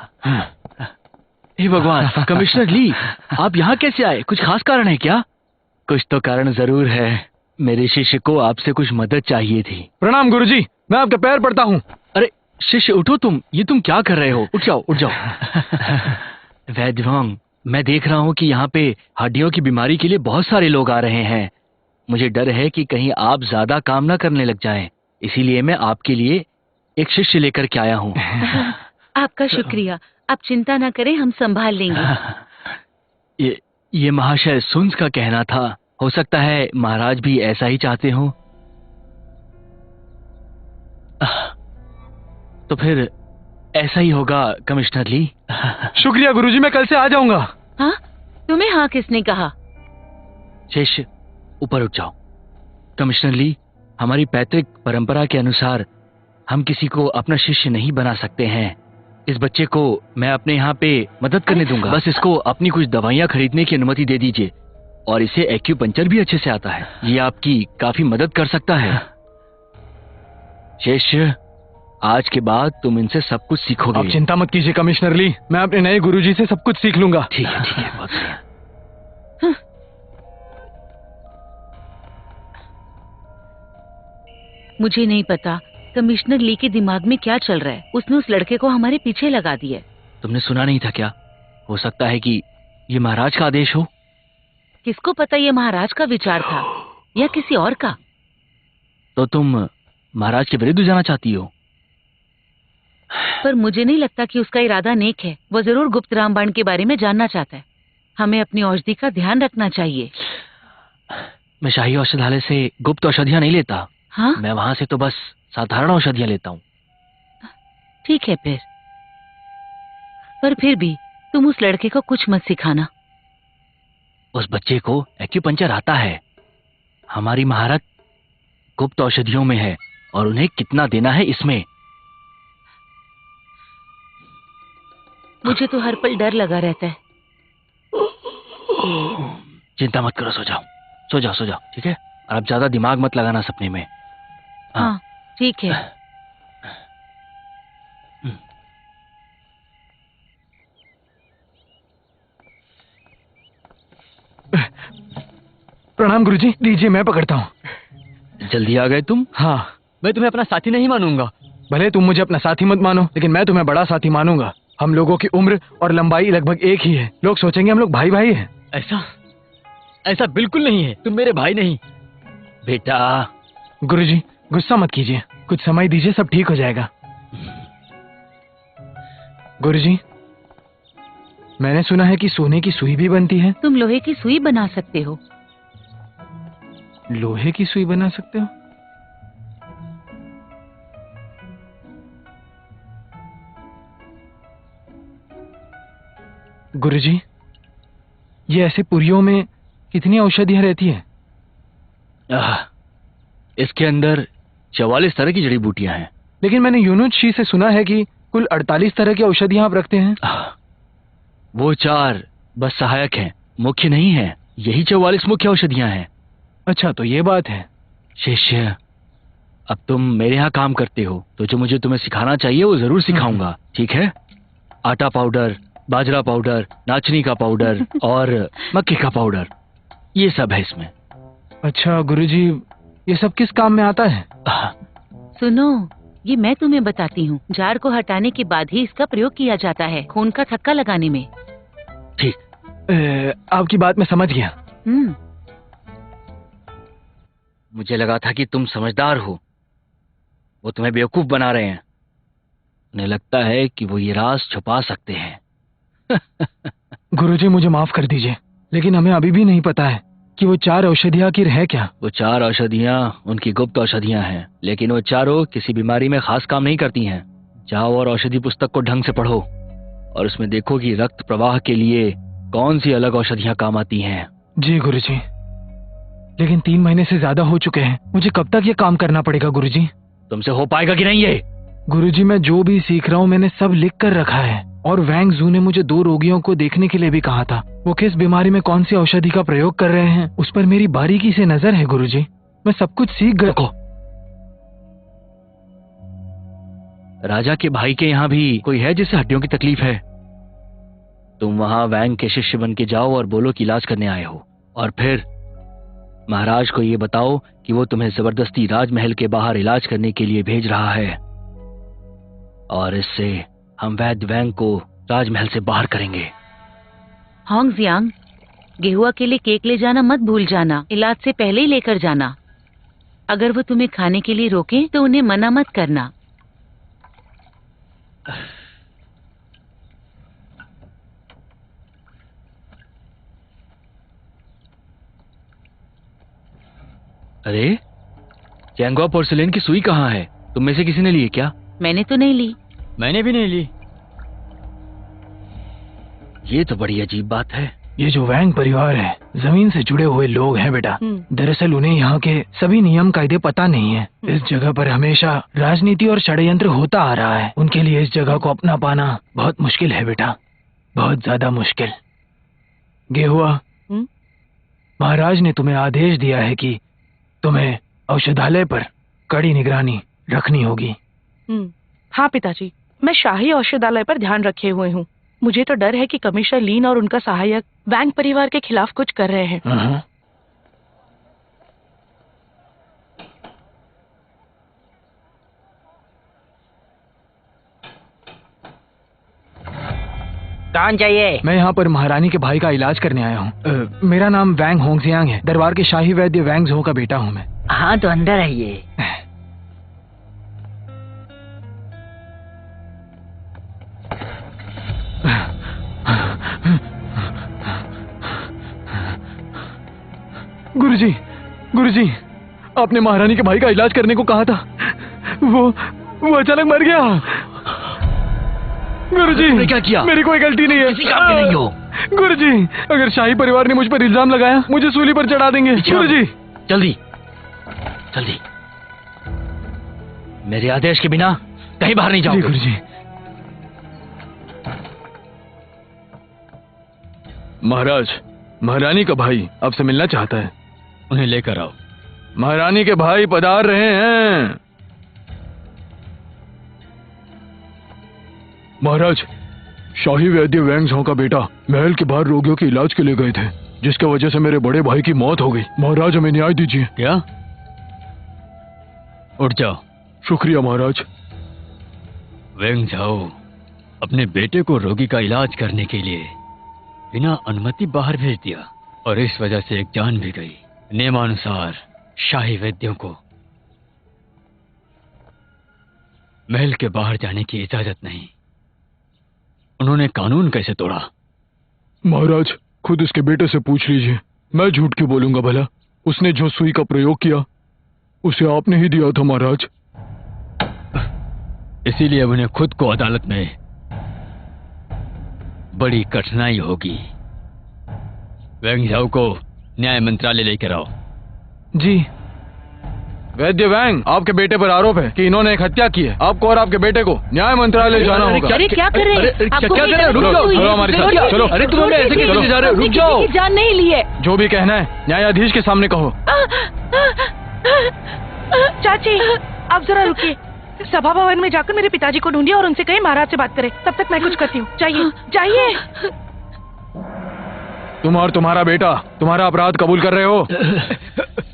S3: हे भगवान, कमिश्नर ली, आप यहाँ कैसे आए? कुछ खास कारण है क्या? कुछ तो कारण जरूर है। मेरे शिष्य को आपसे कुछ मदद चाहिए थी।
S4: प्रणाम गुरुजी, मैं आपके पैर पड़ता हूँ।
S3: अरे शिष्य, उठो तुम, ये तुम क्या कर रहे हो? उठ जाओ उठ जाओ। वैद्य वॉन्ग, मैं देख रहा हूँ कि यहाँ पे हड्डियों की बीमारी के लिए बहुत सारे लोग आ रहे हैं। मुझे डर है कि कहीं आप ज्यादा काम ना करने लग जाएं, इसीलिए मैं आपके लिए एक शिष्य लेकर के आया हूँ।
S2: आपका शुक्रिया, आप चिंता ना करें, हम संभाल लेंगे।
S3: ये महाशय सुन्स का कहना था। हो सकता है महाराज भी ऐसा ही चाहते हो। तो फिर ऐसा ही होगा कमिश्नर ली।
S4: शुक्रिया गुरुजी, मैं कल से आ जाऊंगा।
S2: हाँ, तुम्हें हाँ किसने कहा?
S3: शिष्य ऊपर उठ जाओ। कमिश्नर ली, हमारी पैतृक परंपरा के अनुसार हम किसी को अपना शिष्य नहीं बना सकते हैं। इस बच्चे को मैं अपने यहाँ पे मदद करने दूंगा। बस इसको अपनी कुछ दवाइयाँ खरीदने की अनुमति दे दीजिए, और इसे एक्यूपंक्चर भी अच्छे से आता है। ये आपकी काफी मदद कर सकता है। शिष्य, आज के बाद तुम इनसे सब कुछ सीखोगे।
S4: आप चिंता मत कीजिए कमिश्नर ली, मैं अपने नए गुरुजी से सब कुछ सीख लूंगा।
S3: ठीक है बहुत बढ़िया।
S2: मुझे नहीं पता कमिश्नर ली के दिमाग में क्या चल रहा है। उसने उस लड़के को हमारे पीछे लगा दिया।
S3: तुमने सुना नहीं था क्या? हो सकता है कि ये महाराज का आदेश हो।
S2: किसको पता ये महाराज का विचार था या किसी और का।
S3: तो तुम महाराज के विरुद्ध जाना चाहती हो?
S2: पर मुझे नहीं लगता कि उसका इरादा नेक है। वो जरूर गुप्त रामबाण के बारे में जानना चाहता है। हमें अपनी औषधि का ध्यान रखना चाहिए।
S3: मैं शाही औषधालय से गुप्त औषधियां नहीं लेता।
S2: हाँ?
S3: मैं वहां से तो बस साधारण औषधियां लेता हूँ।
S2: ठीक है फिर। पर फिर भी तुम उस लड़के को कुछ मत सिखाना।
S3: उस बच्चे को एक्यूपंचर आता है। हमारी महारत गुप्त औषधियों में है और उन्हें कितना देना है इसमें।
S2: मुझे तो हर पल डर लगा रहता है।
S3: चिंता मत करो, सो जाओ सो जाओ सो जाओ, ठीक है? और अब ज्यादा दिमाग मत लगाना सपने में।
S2: हाँ ठीक है।
S4: प्रणाम गुरुजी, दीजिए मैं पकड़ता हूँ।
S3: जल्दी आ गए तुम?
S4: हाँ।
S1: मैं तुम्हें अपना साथी नहीं मानूंगा।
S4: भले तुम मुझे अपना साथी मत मानो, लेकिन मैं तुम्हें बड़ा साथी मानूंगा। हम लोगों की उम्र और लंबाई लगभग एक ही है। लोग सोचेंगे हम लोग भाई भाई हैं।
S1: ऐसा बिल्कुल नहीं है। तुम मेरे भाई नहीं।
S3: बेटा।
S4: गुरुजी गुस्सा मत कीजिए, कुछ समय दीजिए, सब ठीक हो जाएगा। गुरुजी, मैंने सुना है कि सोने की सुई भी बनती है।
S2: तुम लोहे की सुई बना सकते हो।
S4: लोहे की सुई बना सकते हो? गुरुजी, ये ऐसे पुरियों में कितनी औषधियां रहती है?
S3: इसके अंदर 44 तरह की जड़ी बूटियां हैं।
S4: लेकिन मैंने यूनुशी से सुना है कि कुल 48 तरह की औषधियां आप रखते हैं।
S3: वो 4 बस सहायक हैं, मुख्य नहीं है। यही 44 मुख्य औषधियां हैं।
S4: अच्छा, तो ये बात है।
S3: शिष्य, अब तुम मेरे यहाँ काम करते हो तो जो मुझे तुम्हें सिखाना चाहिए वो जरूर सिखाऊंगा, ठीक है? आटा पाउडर, बाजरा पाउडर, नाचनी का पाउडर और मक्के का पाउडर, ये सब है इसमें।
S4: अच्छा गुरुजी, ये सब किस काम में आता है?
S2: सुनो, ये मैं तुम्हें बताती हूँ। जार को हटाने के बाद ही इसका प्रयोग किया जाता है, खून का थक्का लगाने में।
S3: ठीक।
S4: आपकी बात मैं समझ गया।
S3: मुझे लगा था कि तुम समझदार हो। वो तुम्हें बेवकूफ बना रहे हैं। उन्हें लगता है कि वो ये राज छुपा सकते हैं।
S4: गुरुजी मुझे माफ कर दीजिए, लेकिन हमें अभी भी नहीं पता है कि वो 4 औषधियां आखिर है क्या।
S3: वो 4 औषधियां उनकी गुप्त औषधियां हैं, लेकिन वो चारों किसी बीमारी में खास काम नहीं करती हैं। जाओ और औषधि पुस्तक को ढंग से पढ़ो और उसमें देखो कि रक्त प्रवाह के लिए कौन सी अलग औषधियां काम आती हैं।
S4: जी गुरुजी, लेकिन 3 महीने से ज्यादा हो चुके हैं। मुझे कब तक ये काम करना पड़ेगा गुरुजी?
S3: तुमसे हो पाएगा कि नहीं ये?
S4: गुरुजी, मैं जो भी सीख रहा हूँ मैंने सब लिख कर रखा है। और वैंग जू ने मुझे 2 रोगियों को देखने के लिए भी कहा था। वो किस बीमारी में कौन सी औषधि का प्रयोग कर रहे हैं उस पर मेरी बारीकी से नजर है गुरुजी। मैं सब कुछ सीख गया।
S3: राजा के भाई के यहाँ भी कोई है जिसे हड्डियों की तकलीफ है? तुम वहां वैंग के शिष्य बन के जाओ और बोलो कि इलाज करने आए हो, और फिर महाराज को ये बताओ कि वो तुम्हें जबरदस्ती राजमहल के बाहर इलाज करने के लिए भेज रहा है, और इससे हम वैद्य वैंग को राजमहल से बाहर करेंगे।
S2: होंग जियांग, गेहुआ के लिए केक ले जाना मत भूल जाना। इलाज से पहले ही लेकर जाना। अगर वो तुम्हें खाने के लिए रोके तो उन्हें मना मत करना।
S3: अरे, चैंगवा पोर्सिलेन की सुई कहाँ है? तुम में से किसी ने ली है क्या?
S2: मैंने तो नहीं ली।
S1: मैंने भी नहीं ली।
S3: ये तो बड़ी अजीब बात है।
S4: ये जो वैंग परिवार है, जमीन से जुड़े हुए लोग हैं बेटा। दरअसल उन्हें यहाँ के सभी नियम कायदे पता नहीं है। इस जगह पर हमेशा राजनीति और षड्यंत्र होता आ रहा है। उनके लिए इस जगह को अपना पाना बहुत मुश्किल है बेटा, बहुत ज्यादा मुश्किल। गेहुआ, महाराज ने तुम्हें आदेश दिया है कि तुम्हें औषधालय पर कड़ी निगरानी रखनी होगी।
S11: हाँ पिताजी, मैं शाही औषधालय पर ध्यान रखे हुए हूँ। मुझे तो डर है कि कमिश्नर लीन और उनका सहायक वैंग परिवार के खिलाफ कुछ कर रहे हैं।
S9: कौन चाहिए?
S4: मैं यहाँ पर महारानी के भाई का इलाज करने आया हूँ। मेरा नाम वैंग होंगजियांग है। दरबार के शाही वैद्य वैंग झो का बेटा हूँ मैं।
S9: हाँ तो अंदर आइए।
S4: गुरुजी, गुरुजी, आपने महारानी के भाई का इलाज करने को कहा था। वो अचानक मर गया। गुरुजी,
S3: तुमने क्या किया?
S4: मेरी कोई गलती नहीं है।
S3: किसी काम की नहीं हो।
S4: गुरुजी, अगर शाही परिवार ने मुझ पर इल्जाम लगाया, मुझे सूली पर चढ़ा देंगे। गुरुजी,
S3: जल्दी जल्दी, मेरे आदेश के बिना कहीं बाहर नहीं जाओगे।
S4: गुरुजी। महाराज, महारानी का भाई आपसे मिलना चाहता है।
S6: उन्हें लेकर आओ।
S4: महारानी के भाई पधार रहे हैं। महाराज, शाही वैद्य वैंग झो का बेटा महल के बाहर रोगियों के इलाज के लिए गए थे, जिसके वजह से मेरे बड़े भाई की मौत हो गई। महाराज, हमें न्याय दीजिए।
S6: क्या? उठ जाओ।
S7: शुक्रिया महाराज।
S6: वेंग झाओ अपने बेटे को रोगी का इलाज करने के लिए बिना अनुमति बाहर भेज दिया और इस वजह से एक जान भी गई। नियमानुसार शाही वैद्यों को महल के बाहर जाने की इजाजत नहीं। उन्होंने कानून कैसे तोड़ा?
S7: महाराज, खुद उसके बेटे से पूछ लीजिए। मैं झूठ क्यों बोलूंगा भला? उसने जो सुई का प्रयोग किया उसे आपने ही दिया था महाराज।
S6: इसीलिए उन्हें खुद को अदालत में बड़ी कठिनाई होगी। वैंग झाओ को न्याय मंत्रालय लेकर आओ।
S4: जी। वैद्य वैंग, आपके बेटे पर आरोप है कि इन्होंने एक हत्या की है। आपको और आपके बेटे को न्याय मंत्रालय जाना होगा।
S2: अरे क्या कर रहे हैं? आपको
S4: क्या कर रहे हैं? रुक जाओ, चलो हमारे साथ चलो।
S5: अरे तुम ऐसे कैसे जा रहे हो? रुक जाओ। जान नहीं ली है।
S4: जो भी कहना है न्यायाधीश के सामने कहो।
S11: चाची, आप जरा रुकिए। सभा भवन में जाकर मेरे पिताजी को ढूंढिए और उनसे कहें महाराज से बात करें। तब तक मैं कुछ करती हूँ। चाहिए चाहिए।
S4: तुम और तुम्हारा बेटा तुम्हारा अपराध कबूल कर रहे हो?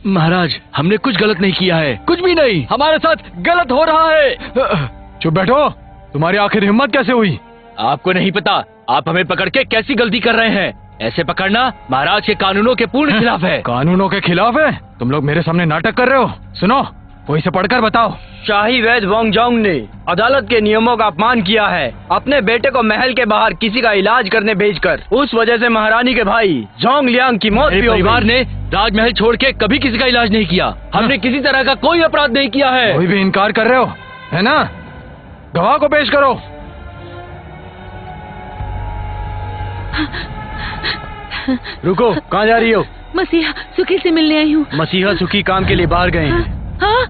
S3: महाराज, हमने कुछ गलत नहीं किया है।
S1: कुछ भी नहीं, हमारे साथ गलत हो रहा है।
S4: चुप बैठो। तुम्हारी आखिर हिम्मत कैसे हुई?
S3: आपको नहीं पता आप हमें पकड़ के कैसी गलती कर रहे हैं? ऐसे पकड़ना महाराज के कानूनों के पूर्ण खिलाफ है।
S4: कानूनों के खिलाफ है? तुम लोग मेरे सामने नाटक कर रहे हो। सुनो, कोई से पढ़कर बताओ।
S9: शाही वैद्य वोंगजोंग ने अदालत के नियमों का अपमान किया है, अपने बेटे को महल के बाहर किसी का इलाज करने भेजकर। उस वजह से महारानी के भाई जोंग लियांग की मौत भी हो गई।
S3: परिवार ने राजमहल छोड़ के कभी किसी का इलाज नहीं किया। हमने किसी तरह का कोई अपराध नहीं किया है।
S4: कोई भी इनकार कर रहे हो, है ना? गवाह को पेश करो।
S9: रुको, कहाँ जा रही हो?
S5: मसीहा सुखी से मिलने आई हूँ।
S9: मसीहा सुखी काम के लिए बाहर गए हैं।
S5: हाँ?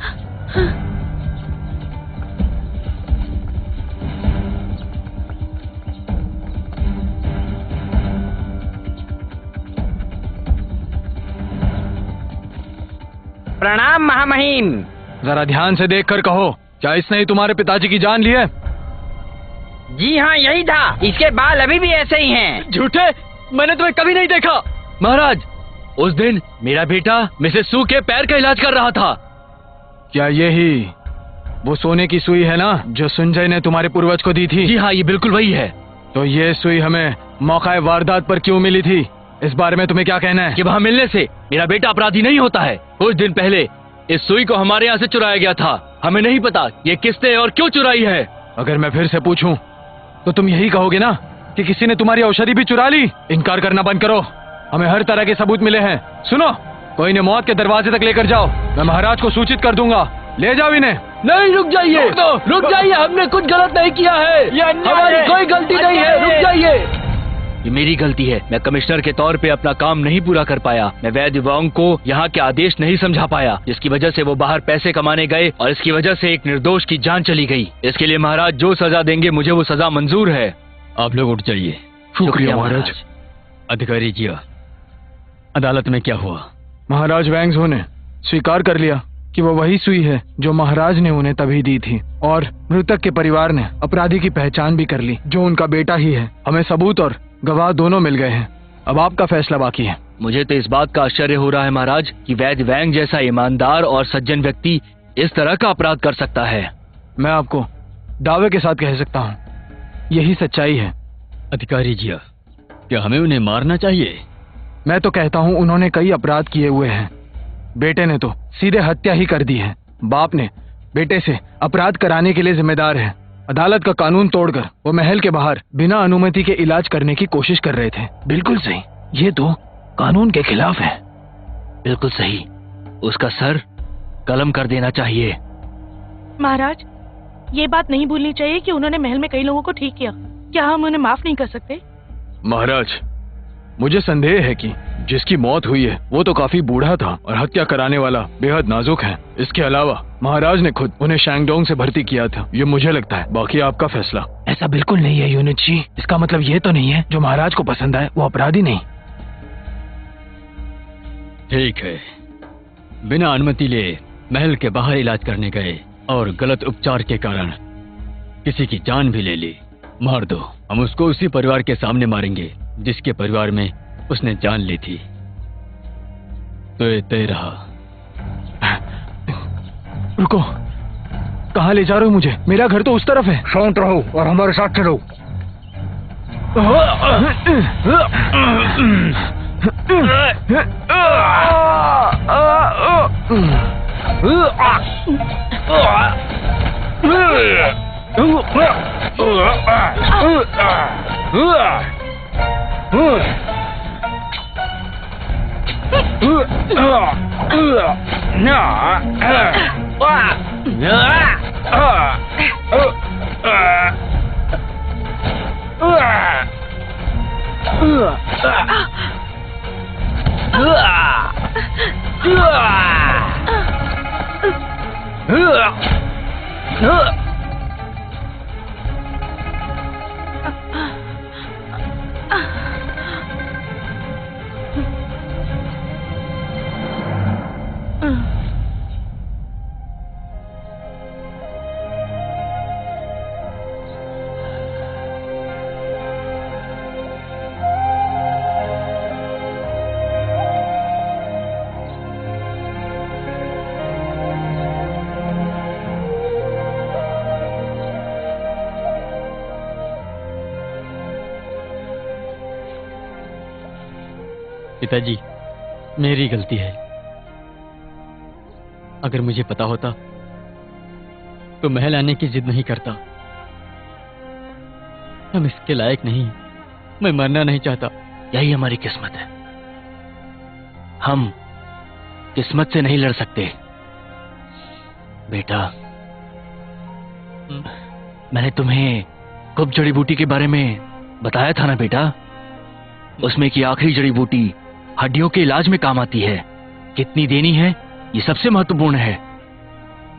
S9: प्रणाम महामहिम।
S4: जरा ध्यान से देखकर कहो, क्या इसने ही तुम्हारे पिताजी की जान ली है?
S9: जी हाँ, यही था। इसके बाल अभी भी ऐसे ही हैं।
S3: झूठे, मैंने तुम्हें कभी नहीं देखा। महाराज, उस दिन मेरा बेटा मिसेस सू के पैर का इलाज कर रहा था।
S4: क्या यही वो सोने की सुई है ना जो संजय ने तुम्हारे पूर्वज को दी थी?
S3: जी हाँ, ये बिल्कुल वही है।
S4: तो ये सुई हमें मौका वारदात पर क्यों मिली थी? इस बारे में तुम्हें क्या कहना है?
S3: कि वहाँ मिलने से मेरा बेटा अपराधी नहीं होता है। कुछ दिन पहले इस सुई को हमारे यहाँ से चुराया गया था। हमें नहीं पता ये किसने और क्यों चुराई है।
S4: अगर मैं फिर से पूछूं तो तुम यही कहोगे ना कि किसी ने तुम्हारी औषधि भी चुरा ली? इनकार करना बंद करो। हमें हर तरह के सबूत मिले हैं। सुनो, कोई ने मौत के दरवाजे तक लेकर जाओ। मैं महाराज को सूचित कर दूंगा। ले जाओ इन्हें।
S3: नहीं, रुक जाइए, रुक जाइए। हमने कुछ गलत नहीं किया है। हमारी कोई गलती नहीं है। रुक जाइए। ये मेरी गलती है। मैं कमिश्नर के तौर पे अपना काम नहीं पूरा कर पाया। मैं वैद्य वांग को यहाँ के आदेश नहीं समझा पाया, जिसकी वजह से वो बाहर पैसे कमाने गए और इसकी वजह से एक निर्दोष की जान चली गई। इसके लिए महाराज जो सजा देंगे मुझे वो सजा मंजूर है।
S6: आप लोग उठ जाइए।
S7: शुक्रिया महाराज।
S6: अधिकारी जी, अदालत में क्या हुआ?
S4: महाराज वैंग झो ने स्वीकार कर लिया कि वो वही सुई है जो महाराज ने उन्हें तभी दी थी, और मृतक के परिवार ने अपराधी की पहचान भी कर ली, जो उनका बेटा ही है। हमें सबूत और गवाह दोनों मिल गए हैं। अब आपका फैसला बाकी है।
S3: मुझे तो इस बात का आश्चर्य हो रहा है महाराज कि वैद्य वैंग जैसा ईमानदार और सज्जन व्यक्ति इस तरह का अपराध कर सकता है।
S4: मैं आपको दावे के साथ कह सकता हूँ, यही सच्चाई है।
S6: अधिकारी जी, क्या हमें उन्हें मारना चाहिए?
S4: मैं तो कहता हूँ उन्होंने कई अपराध किए हुए हैं। बेटे ने तो सीधे हत्या ही कर दी है। बाप ने बेटे से अपराध कराने के लिए जिम्मेदार है। अदालत का कानून तोड़कर वो महल के बाहर बिना अनुमति के इलाज करने की कोशिश कर रहे थे।
S3: बिल्कुल सही, ये तो कानून के खिलाफ है। बिल्कुल सही, उसका सर कलम कर देना चाहिए।
S11: महाराज, ये बात नहीं भूलनी चाहिए कि उन्होंने महल में कई लोगों को ठीक किया। क्या हम उन्हें माफ नहीं कर सकते?
S7: महाराज, मुझे संदेह है कि जिसकी मौत हुई है वो तो काफी बूढ़ा था और हत्या कराने वाला बेहद नाजुक है। इसके अलावा महाराज ने खुद उन्हें शैंगडोंग से भर्ती किया था, ये मुझे लगता है। बाकी आपका फैसला।
S4: ऐसा बिल्कुल नहीं है यूनिची। इसका मतलब ये तो नहीं है जो महाराज को पसंद आए वो अपराधी नहीं।
S6: ठीक है, बिना अनुमति लिए महल के बाहर इलाज करने गए और गलत उपचार के कारण किसी की जान भी ले ली। मार दो। हम उसको उसी परिवार के सामने मारेंगे जिसके परिवार में उसने जान ली थी। तो ये तय रहा।
S4: रुको, कहाँ ले जा रहे हो मुझे? मेरा घर तो उस तरफ है।
S3: शांत रहो और हमारे साथ चलो।
S6: पिताजी, मेरी गलती है। अगर मुझे पता होता तो महल आने की जिद नहीं करता। हम इसके लायक नहीं। मैं मरना नहीं चाहता।
S3: यही हमारी किस्मत है। हम किस्मत से नहीं लड़ सकते। बेटा, मैंने तुम्हें कुब जड़ी बूटी के बारे में बताया था ना बेटा? उसमें की आखिरी जड़ी बूटी हड्डियों के इलाज में काम आती है। कितनी देनी है ये सबसे महत्वपूर्ण है।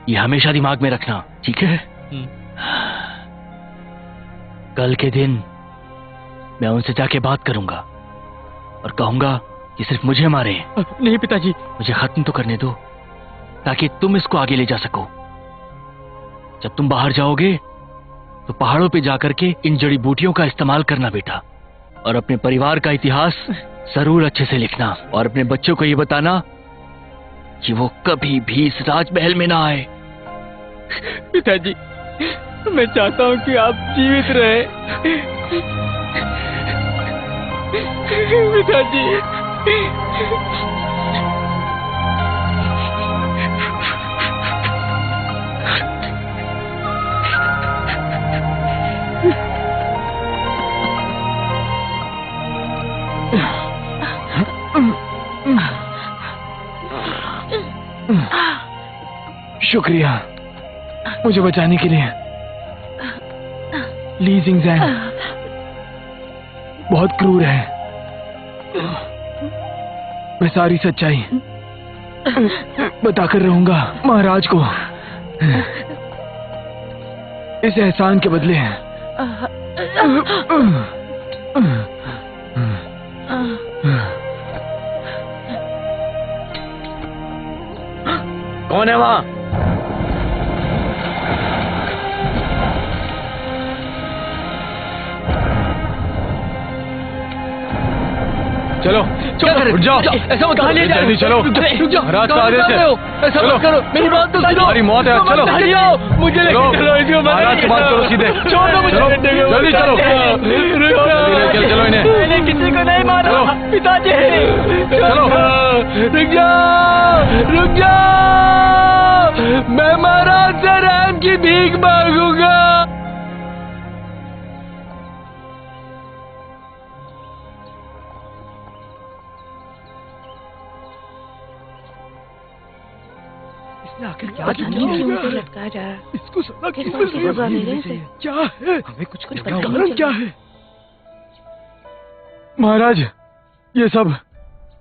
S3: ये हमेशा दिमाग में रखना, ठीक है? कल के दिन मैं उनसे जाके बात करूंगा और कहूंगा कि सिर्फ मुझे मारे।
S6: नहीं पिताजी,
S3: मुझे खत्म तो करने दो ताकि तुम इसको आगे ले जा सको। जब तुम बाहर जाओगे तो पहाड़ों पे जाकर के इन जड़ी बूटियों का इस्तेमाल करना बेटा, और अपने परिवार का इतिहास जरूर अच्छे से लिखना और अपने बच्चों को ये बताना कि वो कभी भी इस राजमहल में ना आए।
S6: पिताजी, मैं चाहता हूँ कि आप जीवित रहे। पिताजी,
S4: शुक्रिया मुझे बचाने के लिए। ली जिंगजैंग बहुत क्रूर है। मैं सारी सच्चाई बताकर रहूंगा महाराज को। इस एहसान के बदले
S3: कौन है वहां?
S7: चलो उठ जाओ।
S1: ऐसा मत करो।
S7: जल्दी चलो।
S1: रुक जाओ।
S7: महाराज का आदेश है।
S1: ऐसा मत करो। मेरी बात तो सुनो।
S7: तुम्हारी मौत है। चलो
S1: मुझे लेकर चलो।
S7: महाराज से बात करो सीधे।
S1: छोड़ दो मुझे।
S7: जल्दी चलो।
S1: मारा पिताजी।
S3: चलो रुक जाओ, रुक जाओ, मैं महाराज से रहम की भीख मांगूंगा।
S1: आखिर क्या
S11: लटकाया जा रहा है?
S1: इसको सजा
S11: किस तरह की सजा दे रहे हैं?
S1: क्या है? हमें कुछ
S11: पता
S1: कारण
S11: नहीं
S1: क्या है?
S4: महाराज, ये सब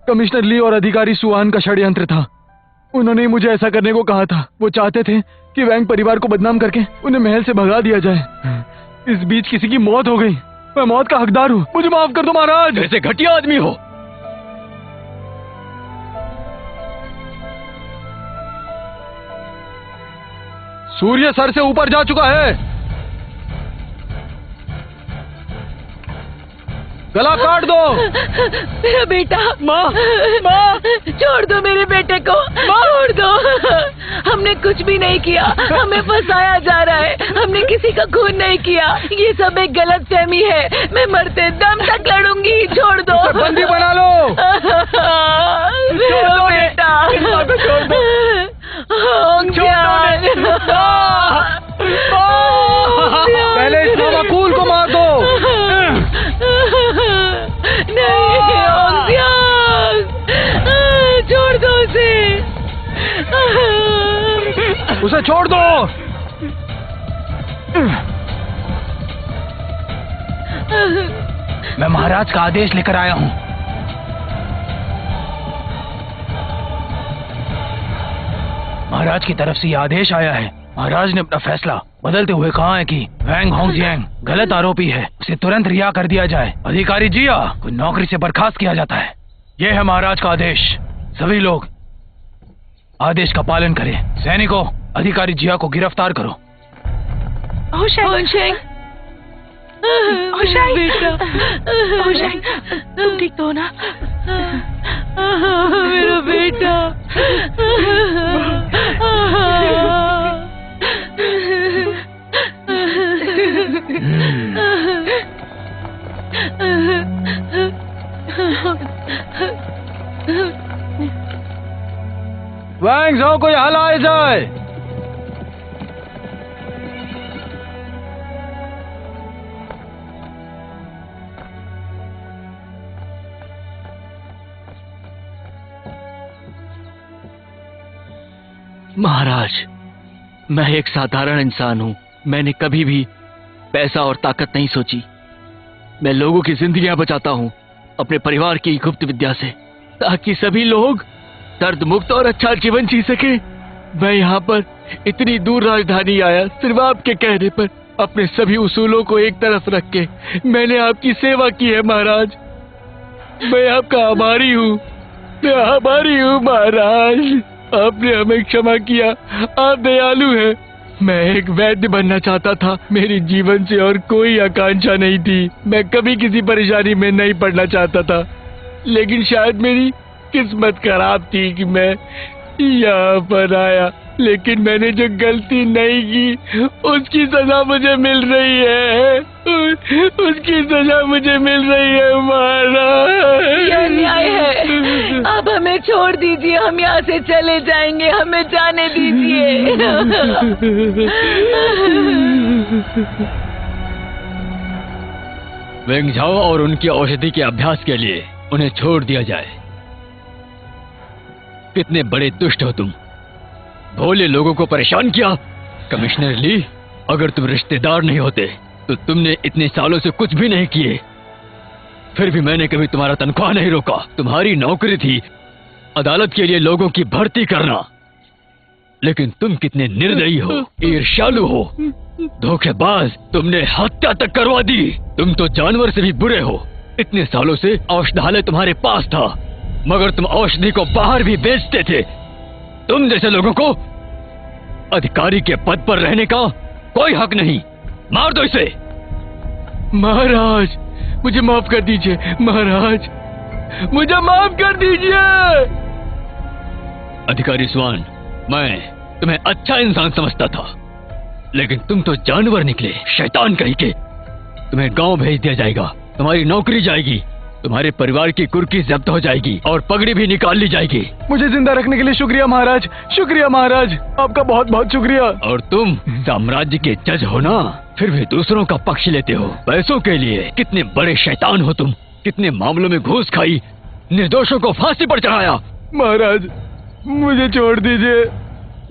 S4: कमिश्नर ली और अधिकारी सुआन का षड्यंत्र था। उन्होंने ही मुझे ऐसा करने को कहा था। वो चाहते थे कि वैंग परिवार को बदनाम करके उन्हें महल से भगा दिया जाए। इस बीच किसी की मौत हो गई। मैं मौत का हकदार हूँ, मुझे माफ कर दो महाराज।
S6: ऐसे घटिया आदमी हो।
S3: सूर्य सर से ऊपर जा चुका है। गला काट दो।
S5: मेरा बेटा। माँ, माँ, छोड़ दो मेरे बेटे को, छोड़ दो। हमने कुछ भी नहीं किया, हमें फंसाया जा रहा है। हमने किसी का खून नहीं किया, ये सब एक गलतफहमी है। मैं मरते दम तक लड़ूंगी, छोड़ दो।
S3: बंदी बना लो।
S5: मेरा बेटा, छोड़ दो।
S3: पहले इस मामाकूल को मार दो।
S5: नहीं, छोड़ दो
S3: उसे छोड़ दो।
S4: मैं महाराज का आदेश लेकर आया हूँ। महाराज की तरफ से यह आदेश आया है। महाराज ने अपना फैसला बदलते हुए कहा है कि वैंग होंगजियांग गलत आरोपी है, उसे तुरंत रिहा कर दिया जाए। अधिकारी जिया को नौकरी से बर्खास्त किया जाता है। यह है महाराज का आदेश। सभी लोग आदेश का पालन करें। सैनिकों, अधिकारी जिया को गिरफ्तार करो।
S11: तुम ठीक तो हो ना?
S5: मेरा बेटा।
S3: वैंग झो को यहाँ लाया जाए।
S1: महाराज, मैं एक साधारण इंसान हूँ। मैंने कभी भी पैसा और ताकत नहीं सोची। मैं लोगों की जिंदगियां बचाता हूँ अपने परिवार की गुप्त विद्या से, ताकि सभी लोग दर्द मुक्त और अच्छा जीवन जी सके। मैं यहाँ पर इतनी दूर राजधानी आया सिर्फ आपके कहने पर। अपने सभी उसूलों को एक तरफ रख के मैंने आपकी सेवा की है महाराज। मैं आपका आभारी हूँ, मैं आभारी हूँ महाराज। आपने हमें क्षमा किया, आप दयालु हैं। मैं एक वैद्य बनना चाहता था। मेरी जीवन से और कोई आकांक्षा नहीं थी। मैं कभी किसी परेशानी में नहीं पड़ना चाहता था, लेकिन शायद मेरी किस्मत खराब थी कि मैं यहाँ पर आया। लेकिन मैंने जो गलती नहीं की उसकी सजा मुझे मिल रही है, उसकी सजा मुझे मिल रही है महाराज।
S5: यह न्याय है। अब हमें छोड़ दीजिए, हम यहाँ से चले जाएंगे, हमें जाने दीजिए।
S6: वेंग झाओ और उनकी औषधि के अभ्यास के लिए उन्हें छोड़ दिया जाए। कितने बड़े दुष्ट हो तुम, भोले लोगों को परेशान किया। कमिश्नर ली, अगर तुम रिश्तेदार नहीं होते तो तुमने इतने सालों से कुछ भी नहीं किए। फिर भी मैंने कभी तुम्हारा तनख्वाह नहीं रोका। तुम्हारी नौकरी थी अदालत के लिए लोगों की भर्ती करना, लेकिन तुम कितने निर्दयी हो, ईर्ष्यालु हो, धोखेबाज। तुमने हत्या तक करवा दी। तुम तो जानवर से भी बुरे हो। इतने सालों से औषधालय तुम्हारे पास था, मगर तुम औषधि को बाहर भी बेचते थे। तुम जैसे लोगों को अधिकारी के पद पर रहने का कोई हक नहीं। मार दो इसे।
S4: महाराज, मुझे माफ कर दीजिए। महाराज, मुझे माफ कर दीजिए।
S6: अधिकारी स्वान, मैं तुम्हें अच्छा इंसान समझता था, लेकिन तुम तो जानवर निकले, शैतान कहीं के। तुम्हें गांव भेज दिया जाएगा, तुम्हारी नौकरी जाएगी तुम्हारे परिवार की कुर्की जब्त हो जाएगी और पगड़ी भी निकाल ली जाएगी।
S4: मुझे जिंदा रखने के लिए शुक्रिया महाराज, शुक्रिया महाराज, आपका बहुत बहुत शुक्रिया।
S6: और तुम साम्राज्य के जज हो ना, फिर भी दूसरों का पक्ष लेते हो पैसों के लिए। कितने बड़े शैतान हो तुम, कितने मामलों में घूस खाई, निर्दोषों को फांसी पर चढ़ाया।
S4: महाराज मुझे छोड़ दीजिए,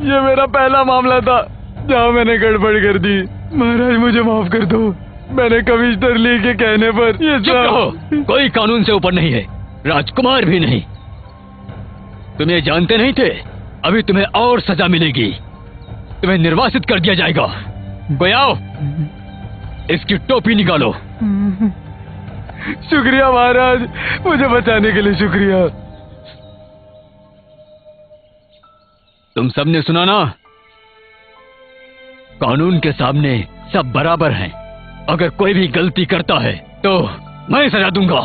S4: ये मेरा पहला मामला था जहाँ मैंने गड़बड़ कर दी। महाराज मुझे माफ कर दो, मैंने कमिश्नर ली के कहने पर ये
S6: चुप रहो, कोई कानून से ऊपर नहीं है, राजकुमार भी नहीं। तुम ये जानते नहीं थे, अभी तुम्हें और सजा मिलेगी, तुम्हें निर्वासित कर दिया जाएगा। कोई आओ, इसकी टोपी निकालो।
S4: शुक्रिया महाराज, मुझे बचाने के लिए शुक्रिया।
S6: तुम सबने सुना ना, कानून के सामने सब बराबर हैं। अगर कोई भी गलती करता है तो मैं सजा दूंगा,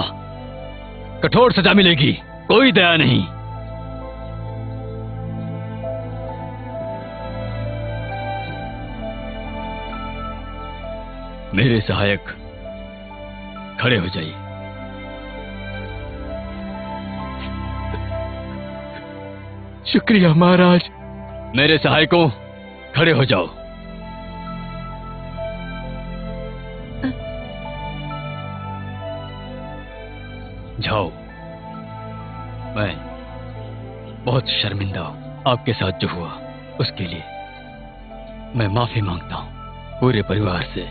S6: कठोर सजा मिलेगी, कोई दया नहीं। मेरे सहायक खड़े हो जाइए।
S4: शुक्रिया महाराज।
S6: मेरे सहायकों खड़े हो जाओ। जाओ। मैं बहुत शर्मिंदा हूं आपके साथ जो हुआ उसके लिए। मैं माफी मांगता हूं पूरे परिवार से।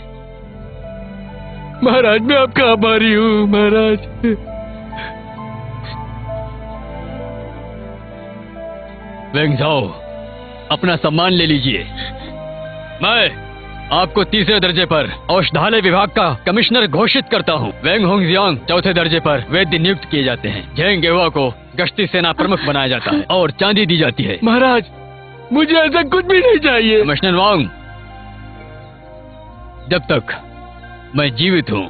S4: महाराज मैं आपका आभारी हूँ महाराज।
S6: वेंग झाओ, अपना सम्मान ले लीजिए। मैं आपको तीसरे दर्जे पर औषधालय विभाग का कमिश्नर घोषित करता हूँ। वेंग होंगजियांग चौथे दर्जे पर वैद्य नियुक्त किए जाते हैं। झेंग गेवा को गश्ती सेना प्रमुख बनाया जाता है और चांदी दी जाती है।
S4: महाराज मुझे ऐसा कुछ भी नहीं चाहिए।
S6: कमिश्नर वांग, जब तक मैं जीवित हूँ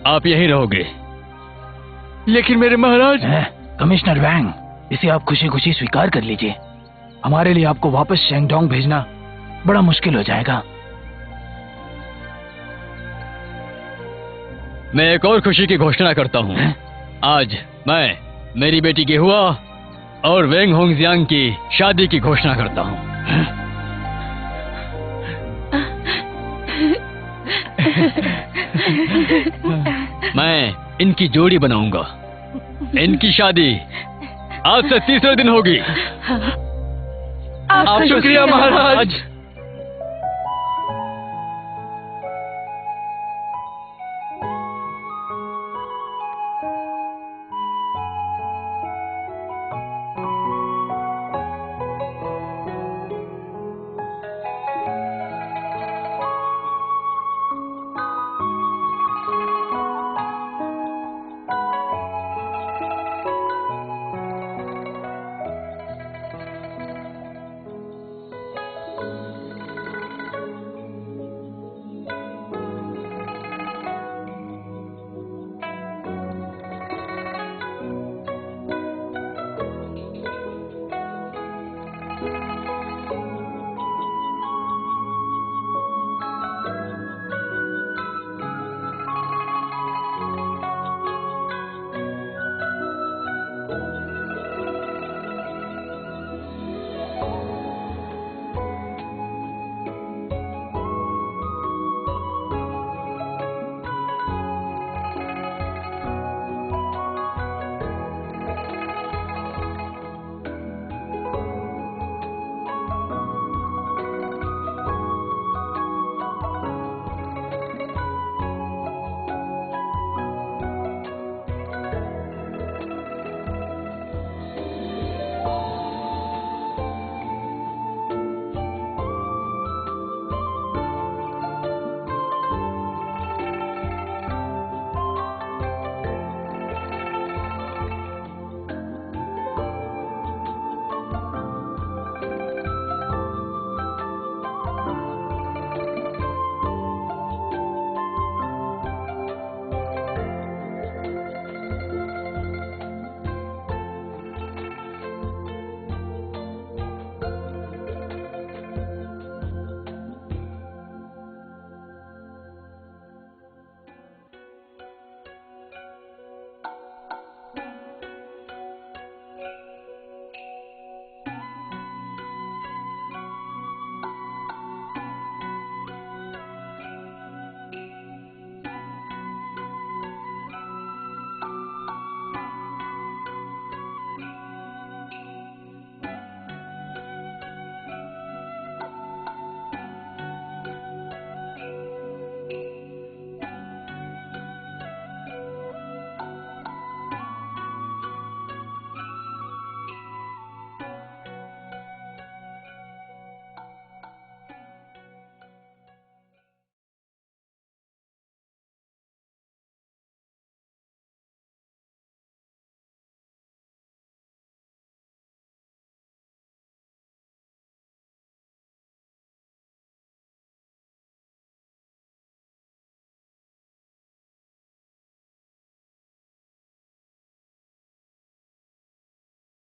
S6: आप यहीं रहोगे।
S4: लेकिन मेरे महाराज।
S12: कमिश्नर वैंग, इसे आप खुशी खुशी स्वीकार कर लीजिए। हमारे लिए आपको वापस शेंगडोंग भेजना बड़ा मुश्किल हो जाएगा।
S6: मैं एक और खुशी की घोषणा करता हूँ। आज मैं मेरी बेटी गेहुआ और वेंग होंगजियांग की शादी की घोषणा करता हूँ। मैं इनकी जोड़ी बनाऊंगा। इनकी शादी आज से तीसरे दिन होगी।
S4: शुक्रिया महाराज।